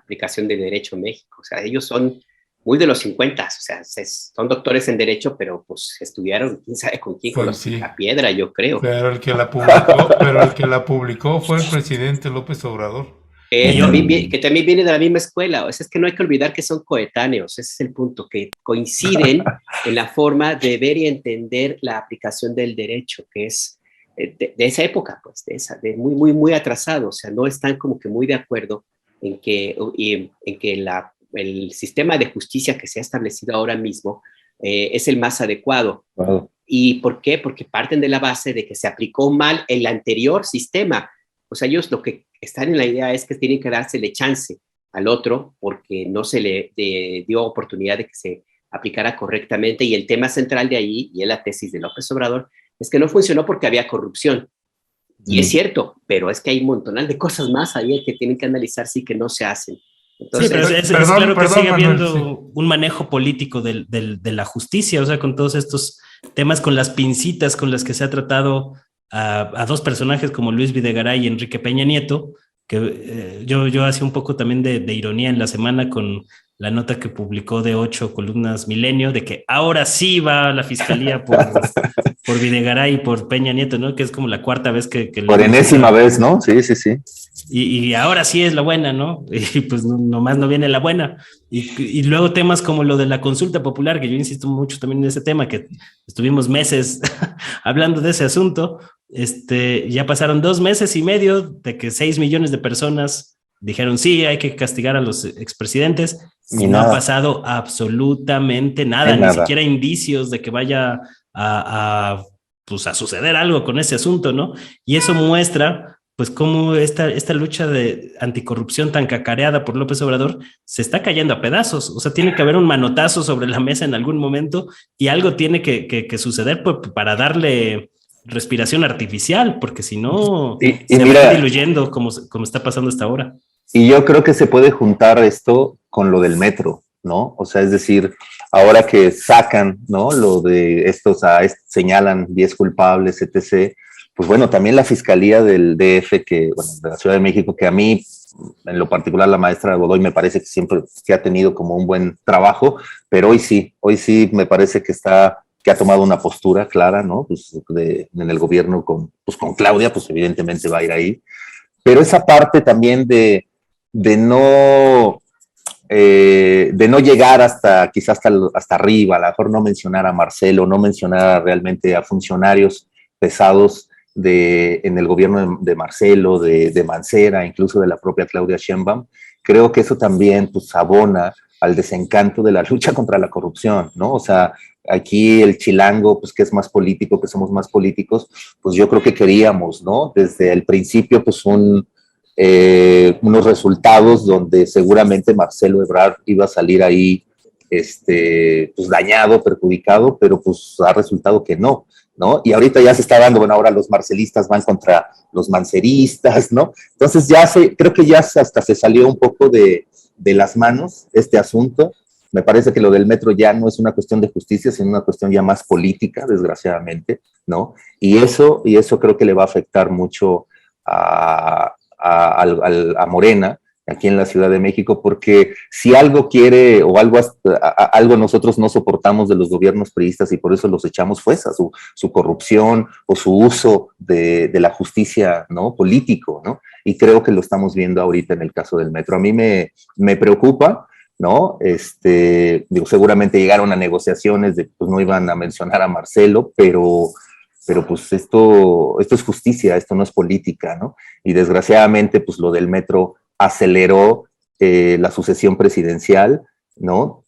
aplicación del derecho en México. O sea, ellos son muy de los 50, o sea, son doctores en derecho, pero pues estudiaron, quién sabe con quién, con la piedra, yo creo. Pero el que la publicó fue el presidente López Obrador. Que también viene de la misma escuela. O sea, es que no hay que olvidar que son coetáneos, ese es el punto, que coinciden en la forma de ver y entender la aplicación del derecho, que es de esa época, pues, de muy atrasado. O sea, no están como que muy de acuerdo en que el sistema de justicia que se ha establecido ahora mismo es el más adecuado. Wow. ¿Y por qué? Porque parten de la base de que se aplicó mal el anterior sistema. O sea, ellos lo que están en la idea es que tienen que dársele chance al otro porque no se le dio oportunidad de que se aplicara correctamente, y el tema central de ahí, y es la tesis de López Obrador, es que no funcionó porque había corrupción. Y es cierto, pero es que hay un montón de cosas más ahí que tienen que analizar, sí, que no se hacen. Entonces, sí, pero es claro que sigue habiendo un manejo político de la justicia, o sea, con todos estos temas, con las pincitas con las que se ha tratado a 2 personajes como Luis Videgaray y Enrique Peña Nieto, que yo hacía un poco también de ironía en la semana con la nota que publicó de 8 columnas Milenio, de que ahora sí va a la fiscalía por Videgaray y por Peña Nieto, ¿no? Que es como la 4ª vez que por enésima vez, ¿no? Sí. Y ahora sí es la buena, ¿no? Y pues nomás no viene la buena. Y luego temas como lo de la consulta popular, que yo insisto mucho también en ese tema, que estuvimos meses hablando de ese asunto. Ya pasaron 2 meses y medio de que 6 millones de personas dijeron sí, hay que castigar a los expresidentes, y no ha pasado absolutamente nada, ni siquiera indicios de que vaya a suceder algo con ese asunto, ¿no? Y eso muestra pues cómo esta lucha de anticorrupción tan cacareada por López Obrador se está cayendo a pedazos. O sea, tiene que haber un manotazo sobre la mesa en algún momento y algo tiene que suceder para darle respiración artificial, porque si no se va diluyendo como está pasando hasta ahora. Y yo creo que se puede juntar esto con lo del metro, ¿no? O sea, es decir, ahora que sacan, ¿no? Lo de estos, señalan 10 culpables, etc., pues bueno, también la Fiscalía del DF, de la Ciudad de México, que a mí, en lo particular, la maestra Godoy me parece que siempre ha tenido como un buen trabajo, pero hoy sí me parece que ha tomado una postura clara, ¿no? Pues en el gobierno con Claudia, pues evidentemente va a ir ahí. Pero esa parte también de no llegar quizás hasta arriba, a lo mejor no mencionar a Marcelo, no mencionar realmente a funcionarios pesados en el gobierno de Marcelo, de Mancera, incluso de la propia Claudia Sheinbaum, creo que eso también pues abona al desencanto de la lucha contra la corrupción, ¿no? O sea, aquí el chilango, pues que es más político, que somos más políticos, pues yo creo que queríamos, ¿no? Desde el principio, pues unos resultados donde seguramente Marcelo Ebrard iba a salir ahí pues dañado, perjudicado, pero pues ha resultado que no, ¿no? Y ahorita ya se está dando, bueno, ahora los marcelistas van contra los manceristas, ¿no? Entonces creo que ya hasta se salió un poco de de las manos este asunto. Me parece que lo del metro ya no es una cuestión de justicia, sino una cuestión ya más política, desgraciadamente, ¿no? Y eso creo que le va a afectar mucho a Morena, aquí en la Ciudad de México, porque si algo quiere o algo nosotros no soportamos de los gobiernos priistas y por eso los echamos fue esa, su corrupción o su uso de la justicia, ¿no? Político, ¿no? Y creo que lo estamos viendo ahorita en el caso del metro. A mí me preocupa, ¿no? Digo, seguramente llegaron a negociaciones de, pues no iban a mencionar a Marcelo, pero pues esto es justicia, esto no es política, ¿no? Y desgraciadamente, pues lo del metro aceleró la sucesión presidencial, ¿no?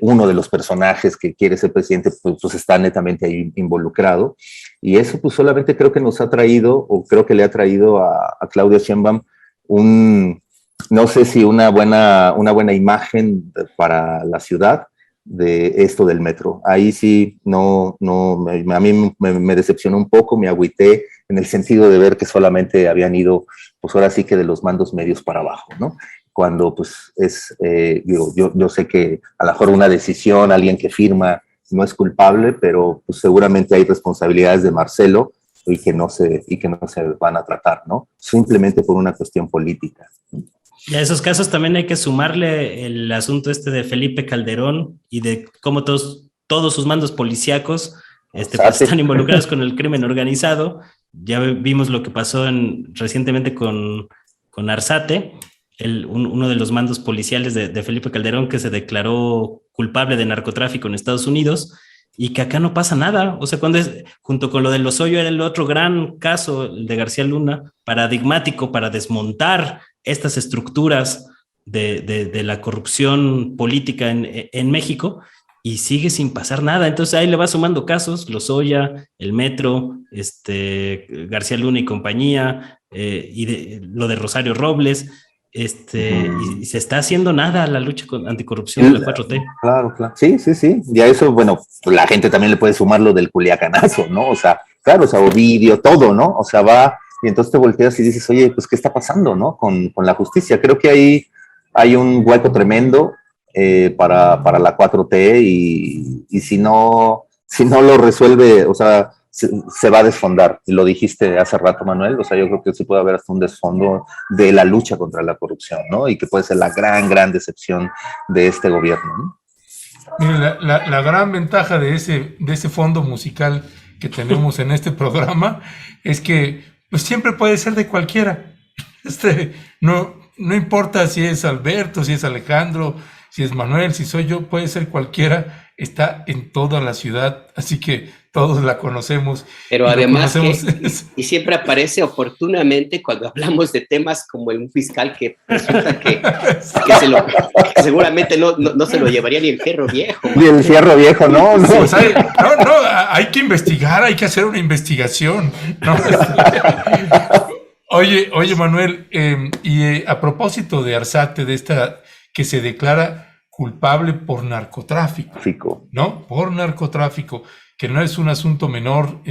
Uno de los personajes que quiere ser presidente, pues está netamente ahí involucrado, y eso pues solamente creo que nos ha traído, o creo que le ha traído a Claudia Sheinbaum no sé si una buena imagen para la ciudad de esto del metro. Ahí sí, a mí me decepcionó un poco, me agüité en el sentido de ver que solamente habían ido, pues ahora sí que de los mandos medios para abajo, ¿no? Cuando pues yo sé que a lo mejor una decisión, alguien que firma no es culpable, pero pues seguramente hay responsabilidades de Marcelo y que no se van a tratar, ¿no? Simplemente por una cuestión política. Y a esos casos también hay que sumarle el asunto de Felipe Calderón y de cómo todos sus mandos policíacos pues están involucrados con el crimen organizado. Ya vimos lo que pasó recientemente con Arzate, uno de los mandos policiales de Felipe Calderón, que se declaró culpable de narcotráfico en Estados Unidos, y que acá no pasa nada. O sea, junto con lo de Lozoya era el otro gran caso, el de García Luna, paradigmático para desmontar estas estructuras de la corrupción política en México, y sigue sin pasar nada. Entonces ahí le va sumando casos, Lozoya, el metro, García Luna y compañía, lo de Rosario Robles, y se está haciendo nada la lucha anticorrupción de la 4T. Claro. Sí. Y a eso, bueno, la gente también le puede sumar lo del culiacanazo, ¿no? O sea, claro, Ovidio, todo, ¿no? O sea, va, y entonces te volteas y dices, oye, pues, ¿qué está pasando, no? Con la justicia. Creo que ahí hay un hueco tremendo para la 4T y si no lo resuelve, o sea, se va a desfondar. Lo dijiste hace rato, Manuel, o sea, yo creo que sí puede haber hasta un desfondo de la lucha contra la corrupción, ¿no? Y que puede ser la gran decepción de este gobierno, ¿no? Miren, la gran ventaja de ese fondo musical que tenemos en este programa es que pues siempre puede ser de cualquiera. No importa si es Alberto, si es Alejandro, si es Manuel, si soy yo, puede ser cualquiera, está en toda la ciudad, así que todos la conocemos. Pero además y siempre aparece oportunamente cuando hablamos de temas como un fiscal que resulta que seguramente no se lo llevaría ni el fierro viejo. Ni el fierro viejo, no. Pues hay que investigar, hay que hacer una investigación, ¿no? Oye, Manuel, a propósito de Arzate, de esta que se declara culpable por narcotráfico, ¿no? Por narcotráfico, que no es un asunto menor,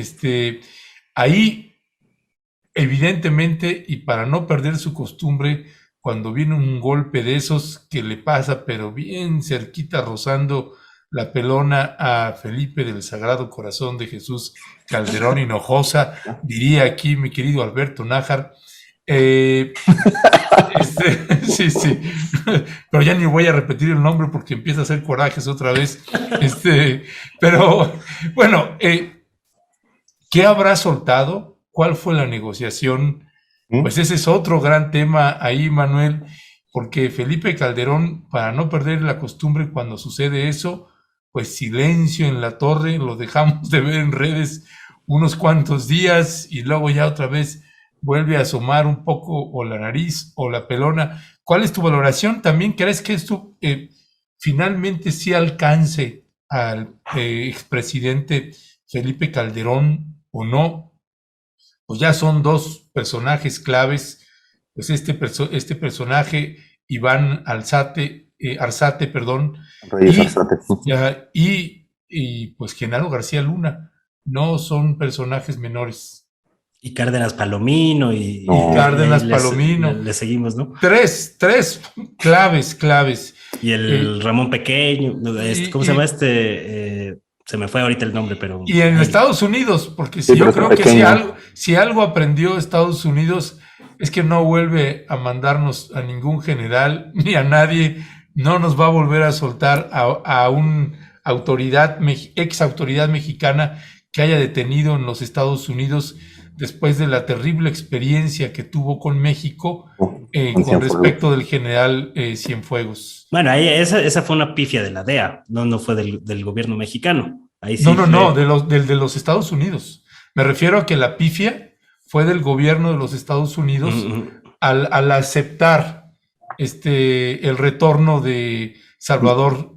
ahí, evidentemente, y para no perder su costumbre, cuando viene un golpe de esos que le pasa, pero bien cerquita, rozando la pelona a Felipe del Sagrado Corazón de Jesús Calderón Hinojosa, diría aquí mi querido Alberto Nájar, sí, pero ya ni voy a repetir el nombre porque empieza a hacer corajes otra vez, pero bueno, ¿qué habrá soltado? ¿Cuál fue la negociación? Pues ese es otro gran tema ahí, Manuel, porque Felipe Calderón, para no perder la costumbre cuando sucede eso, pues silencio en la torre, lo dejamos de ver en redes unos cuantos días y luego ya otra vez vuelve a asomar un poco o la nariz o la pelona. ¿Cuál es tu valoración? ¿También crees que esto finalmente sí alcance al expresidente Felipe Calderón o no? Pues ya son dos personajes claves, pues este personaje, Iván Arzate, y pues Genaro García Luna, no son personajes menores. Y Cárdenas Palomino y Cárdenas Palomino. Le seguimos, ¿no? Tres claves. Y el Ramón Pequeño, ¿cómo se llama se me fue ahorita el nombre, pero... Y en Estados Unidos, porque yo creo que si algo aprendió Estados Unidos es que no vuelve a mandarnos a ningún general ni a nadie, no nos va a volver a soltar a un ex autoridad mexicana que haya detenido en los Estados Unidos después de la terrible experiencia que tuvo con México con respecto del general Cienfuegos. Bueno, ahí esa fue una pifia de la DEA, no fue del gobierno mexicano. Ahí sí no, de los Estados Unidos. Me refiero a que la pifia fue del gobierno de los Estados Unidos al aceptar el retorno de Salvador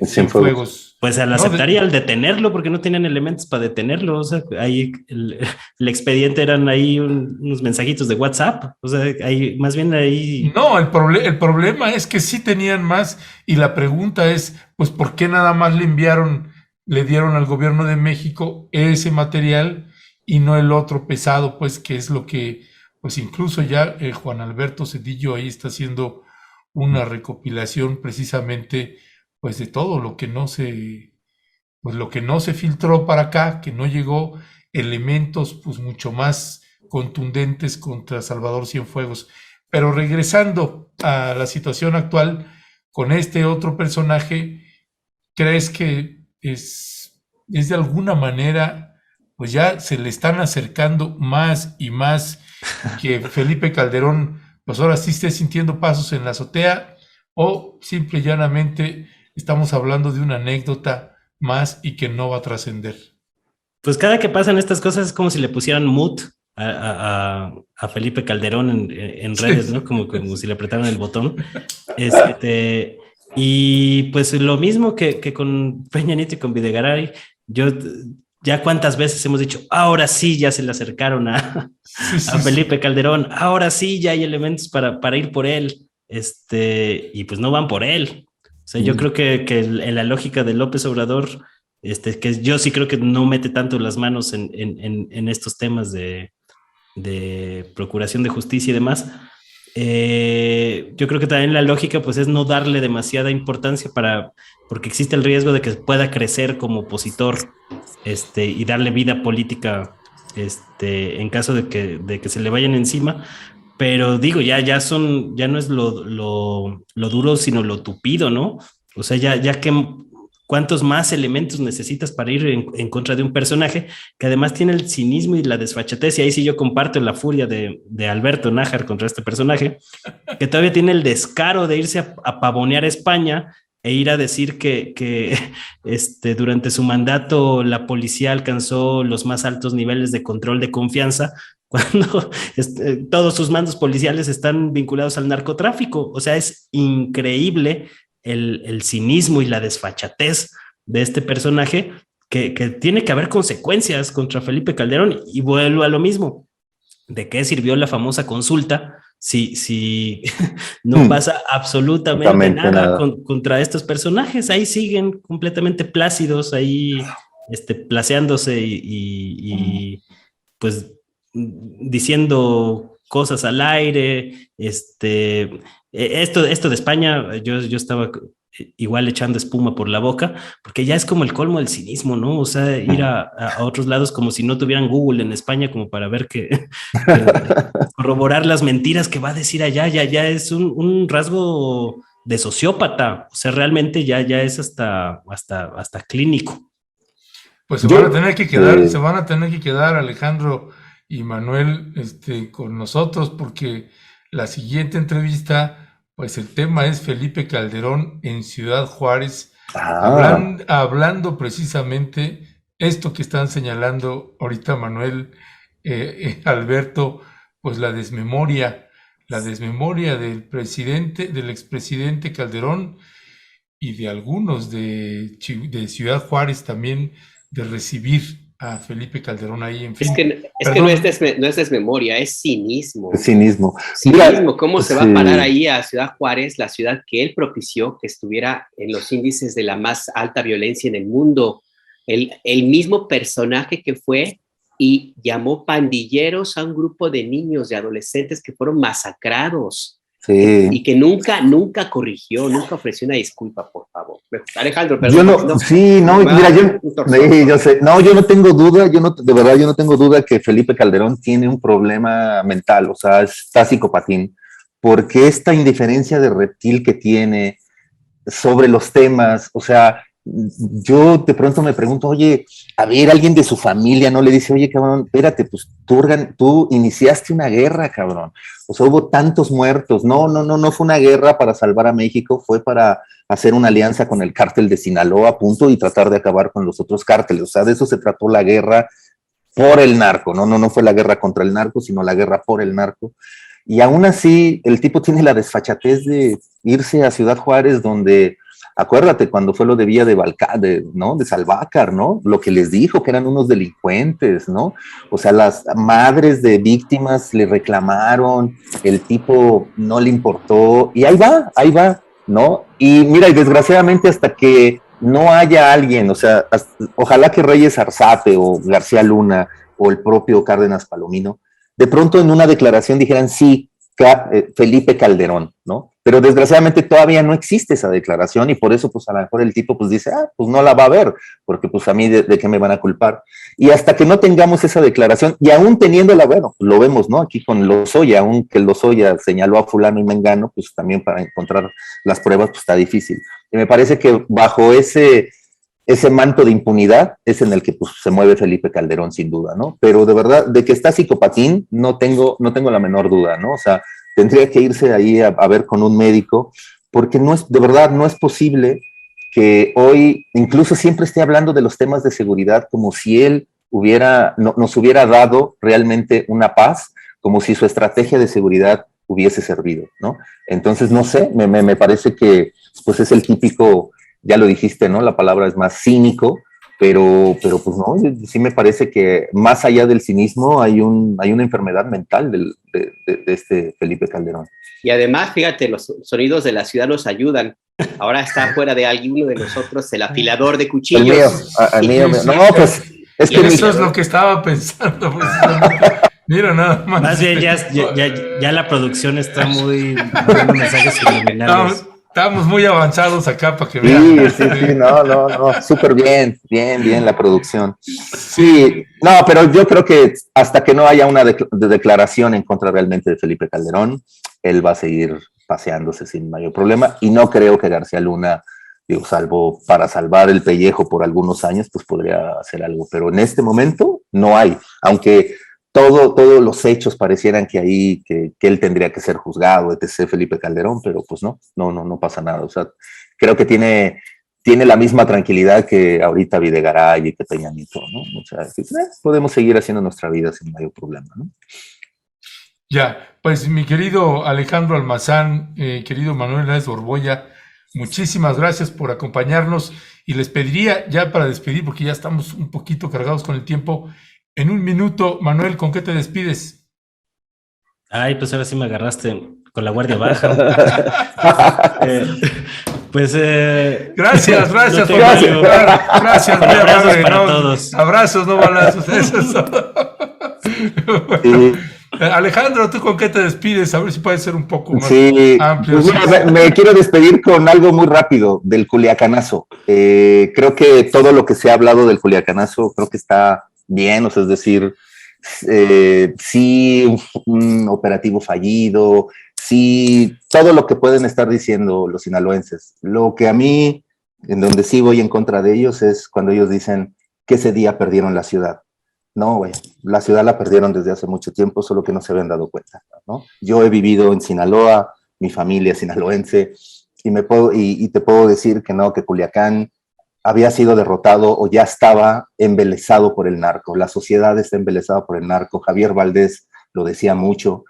Cienfuegos. Pues al aceptar y al detenerlo, porque no tenían elementos para detenerlo. O sea, ahí el expediente eran ahí unos mensajitos de WhatsApp. O sea, ahí, más bien ahí... No, el problema es que sí tenían más, y la pregunta es, pues, ¿por qué nada más le dieron al gobierno de México ese material y no el otro pesado, pues, que es lo que, pues, incluso ya Juan Alberto Cedillo ahí está haciendo una recopilación precisamente, pues, de todo lo que no se filtró para acá, que no llegó, elementos pues mucho más contundentes contra Salvador Cienfuegos. Pero regresando a la situación actual, con este otro personaje, ¿crees que es de alguna manera, pues ya se le están acercando más y más, que Felipe Calderón, pues ahora sí esté sintiendo pasos en la azotea, o simple y llanamente estamos hablando de una anécdota más y que no va a trascender? Pues cada que pasan estas cosas es como si le pusieran mute a Felipe Calderón en redes, sí, ¿no? Como si le apretaran el botón. Y pues lo mismo que con Peña Nieto y con Videgaray, ya cuántas veces hemos dicho, ahora sí ya se le acercaron a Felipe Calderón, ahora sí ya hay elementos para ir por él, y pues no van por él. O sea, yo creo que en la lógica de López Obrador, que yo sí creo que no mete tanto las manos en estos temas de procuración de justicia y demás. Yo creo que también la lógica pues es no darle demasiada importancia porque existe el riesgo de que pueda crecer como opositor y darle vida política en caso de que se le vayan encima. Pero digo, ya no es lo duro, sino lo tupido, ¿no? O sea, ya que cuántos más elementos necesitas para ir en contra de un personaje que además tiene el cinismo y la desfachatez, y ahí sí yo comparto la furia de Alberto Nájar contra este personaje, que todavía tiene el descaro de irse a pavonear a España e ir a decir que durante su mandato la policía alcanzó los más altos niveles de control de confianza, cuando todos sus mandos policiales están vinculados al narcotráfico. O sea, es increíble el cinismo y la desfachatez de este personaje, que tiene que haber consecuencias contra Felipe Calderón. Y vuelvo a lo mismo, ¿de qué sirvió la famosa consulta si no pasa absolutamente nada contra estos personajes? Ahí siguen completamente plácidos, ahí placeándose y pues diciendo cosas al aire. Esto de España, yo estaba igual echando espuma por la boca, porque ya es como el colmo del cinismo, ¿no? O sea, ir a otros lados como si no tuvieran Google en España como para ver que corroborar las mentiras que va a decir allá. Ya es un rasgo de sociópata. O sea, realmente ya es hasta clínico. Pues se van a tener que quedar Alejandro y Manuel con nosotros, porque la siguiente entrevista, pues el tema es Felipe Calderón en Ciudad Juárez, hablando precisamente esto que están señalando ahorita Manuel, Alberto, pues la desmemoria del expresidente Calderón y de algunos de Ciudad Juárez también, de recibir a Felipe Calderón ahí, en fin. Es que no es desmemoria, es cinismo. Es cinismo. Cinismo, ¿cómo se va a parar ahí a Ciudad Juárez, la ciudad que él propició, que estuviera en los índices de la más alta violencia en el mundo? El mismo personaje que fue y llamó pandilleros a un grupo de niños y adolescentes que fueron masacrados. Sí. Y que nunca corrigió, nunca ofreció una disculpa, por favor. Alejandro, perdón. Yo sé. No, yo no tengo duda, de verdad, yo no tengo duda que Felipe Calderón tiene un problema mental, o sea, está psicopatín, porque esta indiferencia de reptil que tiene sobre los temas, o sea, yo de pronto me pregunto, oye, a ver, alguien de su familia no le dice, oye, cabrón, espérate, pues tú iniciaste una guerra, cabrón. O sea, hubo tantos muertos. No fue una guerra para salvar a México, fue para hacer una alianza con el cártel de Sinaloa, punto, y tratar de acabar con los otros cárteles. O sea, de eso se trató la guerra por el narco. No fue la guerra contra el narco, sino la guerra por el narco. Y aún así, el tipo tiene la desfachatez de irse a Ciudad Juárez, donde... Acuérdate cuando fue lo de Villa de Salvácar, ¿no? Lo que les dijo, que eran unos delincuentes, ¿no? O sea, las madres de víctimas le reclamaron, el tipo no le importó, y ahí va, ¿no? Y mira, y desgraciadamente hasta que no haya alguien, o sea, ojalá que Reyes Arzate o García Luna o el propio Cárdenas Palomino, de pronto en una declaración dijeran, sí, Felipe Calderón, ¿no? Pero desgraciadamente todavía no existe esa declaración y por eso pues a lo mejor el tipo pues dice, pues no la va a ver, porque pues a mí de qué me van a culpar. Y hasta que no tengamos esa declaración, y aún teniéndola, bueno, lo vemos, ¿no? Aquí con Lozoya, aunque Lozoya señaló a fulano y mengano, pues también para encontrar las pruebas pues está difícil. Y me parece que bajo ese manto de impunidad es en el que pues, se mueve Felipe Calderón, sin duda, ¿no? Pero de verdad, de que está psicopatín, no tengo la menor duda, ¿no? O sea, tendría que irse ahí a ver con un médico, porque de verdad, no es posible que hoy incluso siempre esté hablando de los temas de seguridad como si él nos hubiera dado realmente una paz, como si su estrategia de seguridad hubiese servido, ¿no? Entonces, no sé, me parece que pues es el típico... Ya lo dijiste, ¿no? La palabra es más cínico, pero pues no, sí me parece que más allá del cinismo hay una enfermedad mental de este Felipe Calderón. Y además, fíjate, los sonidos de la ciudad nos ayudan. Ahora está fuera de alguno de nosotros el afilador de cuchillos. El mío. No, pues es que eso es lo que estaba pensando. Mira, nada más. Más bien, ya la producción está muy dando mensajes subliminales. Estamos muy avanzados acá para que vean. Sí, no, súper bien la producción. Sí, no, pero yo creo que hasta que no haya una declaración en contra realmente de Felipe Calderón, él va a seguir paseándose sin mayor problema, y no creo que García Luna, salvo para salvar el pellejo por algunos años, pues podría hacer algo, pero en este momento no hay, aunque... Todos los hechos parecieran que ahí, que él tendría que ser juzgado, etc., Felipe Calderón, pero pues no pasa nada. O sea, creo que tiene la misma tranquilidad que ahorita Videgaray y que Peña Nieto, ¿no? O sea, podemos seguir haciendo nuestra vida sin mayor problema, ¿no? Ya, pues mi querido Alejandro Almazán, querido Manuel Hernández Borbolla, muchísimas gracias por acompañarnos, y les pediría ya para despedir, porque ya estamos un poquito cargados con el tiempo. En un minuto, Manuel, ¿con qué te despides? Ay, pues ahora sí me agarraste con la guardia baja. Gracias. Gracias, abrazos para todos. Abrazos, no balazos. Eso es todo. Sí. Alejandro, ¿tú con qué te despides? A ver si puede ser un poco más amplio. Pues me quiero despedir con algo muy rápido del Culiacanazo. Creo que todo lo que se ha hablado del Culiacanazo creo que está bien, o sea, es decir, sí, un operativo fallido, sí, todo lo que pueden estar diciendo los sinaloenses. Lo que a mí, en donde sí voy en contra de ellos, es cuando ellos dicen que ese día perdieron la ciudad. No, güey, la ciudad la perdieron desde hace mucho tiempo, solo que no se habían dado cuenta, ¿no? Yo he vivido en Sinaloa, mi familia es sinaloense, y te puedo decir que no, que Culiacán había sido derrotado o ya estaba embelesado por el narco. La sociedad está embelesada por el narco. Javier Valdés lo decía mucho,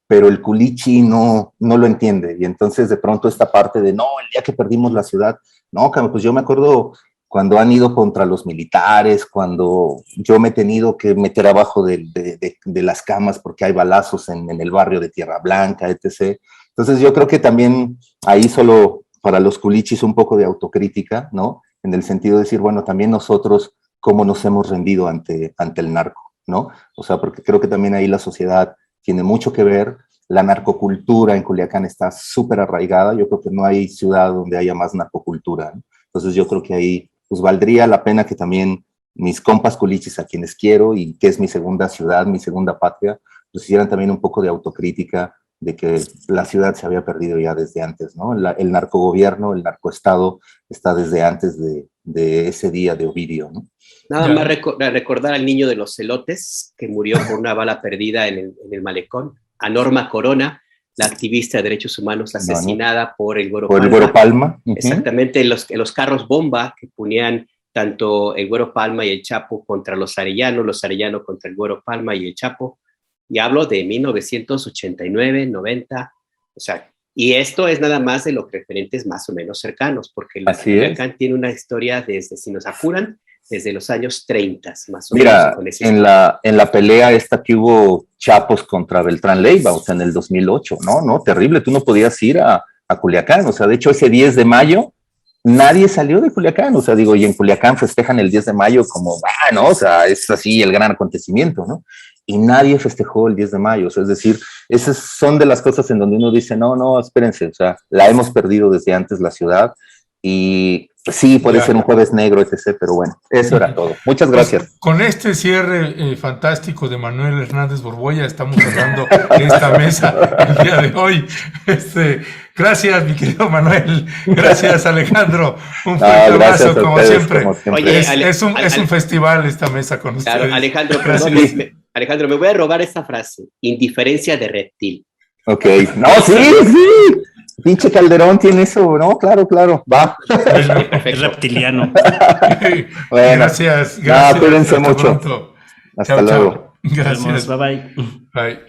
pero el culichi no lo entiende. Y entonces de pronto esta parte de, no, el día que perdimos la ciudad, no, pues yo me acuerdo cuando han ido contra los militares, cuando yo me he tenido que meter abajo de las camas porque hay balazos en el barrio de Tierra Blanca, etc. Entonces yo creo que también ahí solo para los culichis un poco de autocrítica, ¿no? En el sentido de decir, bueno, también nosotros, ¿cómo nos hemos rendido ante el narco? ¿no? O sea, porque creo que también ahí la sociedad tiene mucho que ver. La narcocultura en Culiacán está súper arraigada. Yo creo que no hay ciudad donde haya más narcocultura, ¿no? Entonces yo creo que ahí pues valdría la pena que también mis compas culichis, a quienes quiero y que es mi segunda ciudad, mi segunda patria, pues hicieran también un poco de autocrítica de que la ciudad se había perdido ya desde antes, ¿no? El narcogobierno, el narcoestado está desde antes de ese día de Ovidio, ¿no? Nada más recordar al niño de los elotes que murió por una bala perdida en el malecón, a Norma Corona, la activista de derechos humanos asesinada por el Güero Palma. Por el Güero Palma. Exactamente, los carros bomba que ponían tanto el Güero Palma y el Chapo contra los Arellano contra el Güero Palma y el Chapo. Y hablo de 1989, 90, o sea, y esto es nada más de los referentes más o menos cercanos, porque Culiacán tiene una historia desde, si nos apuran, desde los años 30, más o menos. Mira, en la pelea esta que hubo Chapos contra Beltrán Leiva, o sea, en el 2008, no, terrible, tú no podías ir a Culiacán, o sea, de hecho ese 10 de mayo, nadie salió de Culiacán, o sea, digo, y en Culiacán festejan el 10 de mayo como, ¿no? O sea, es así el gran acontecimiento, ¿no? Y nadie festejó el 10 de mayo, o sea, es decir, esas son de las cosas en donde uno dice, no, espérense, o sea, la hemos perdido desde antes la ciudad, y sí, puede ser un jueves negro, etc., pero bueno, eso era todo. Muchas gracias. Pues, con este cierre fantástico de Manuel Hernández Borboya, estamos cerrando esta mesa el día de hoy. Gracias, mi querido Manuel. Gracias, Alejandro. Un fuerte abrazo, como siempre. Oye, es un festival esta mesa con ustedes. Claro, Alejandro, perdón, Alejandro, me voy a robar esta frase. Indiferencia de reptil. Ok. No, sí. Pinche Calderón tiene eso, ¿no? Claro, va. Es reptiliano. Bueno, gracias. Cuídense mucho. Pronto. Hasta luego. Gracias. Bye. Bye.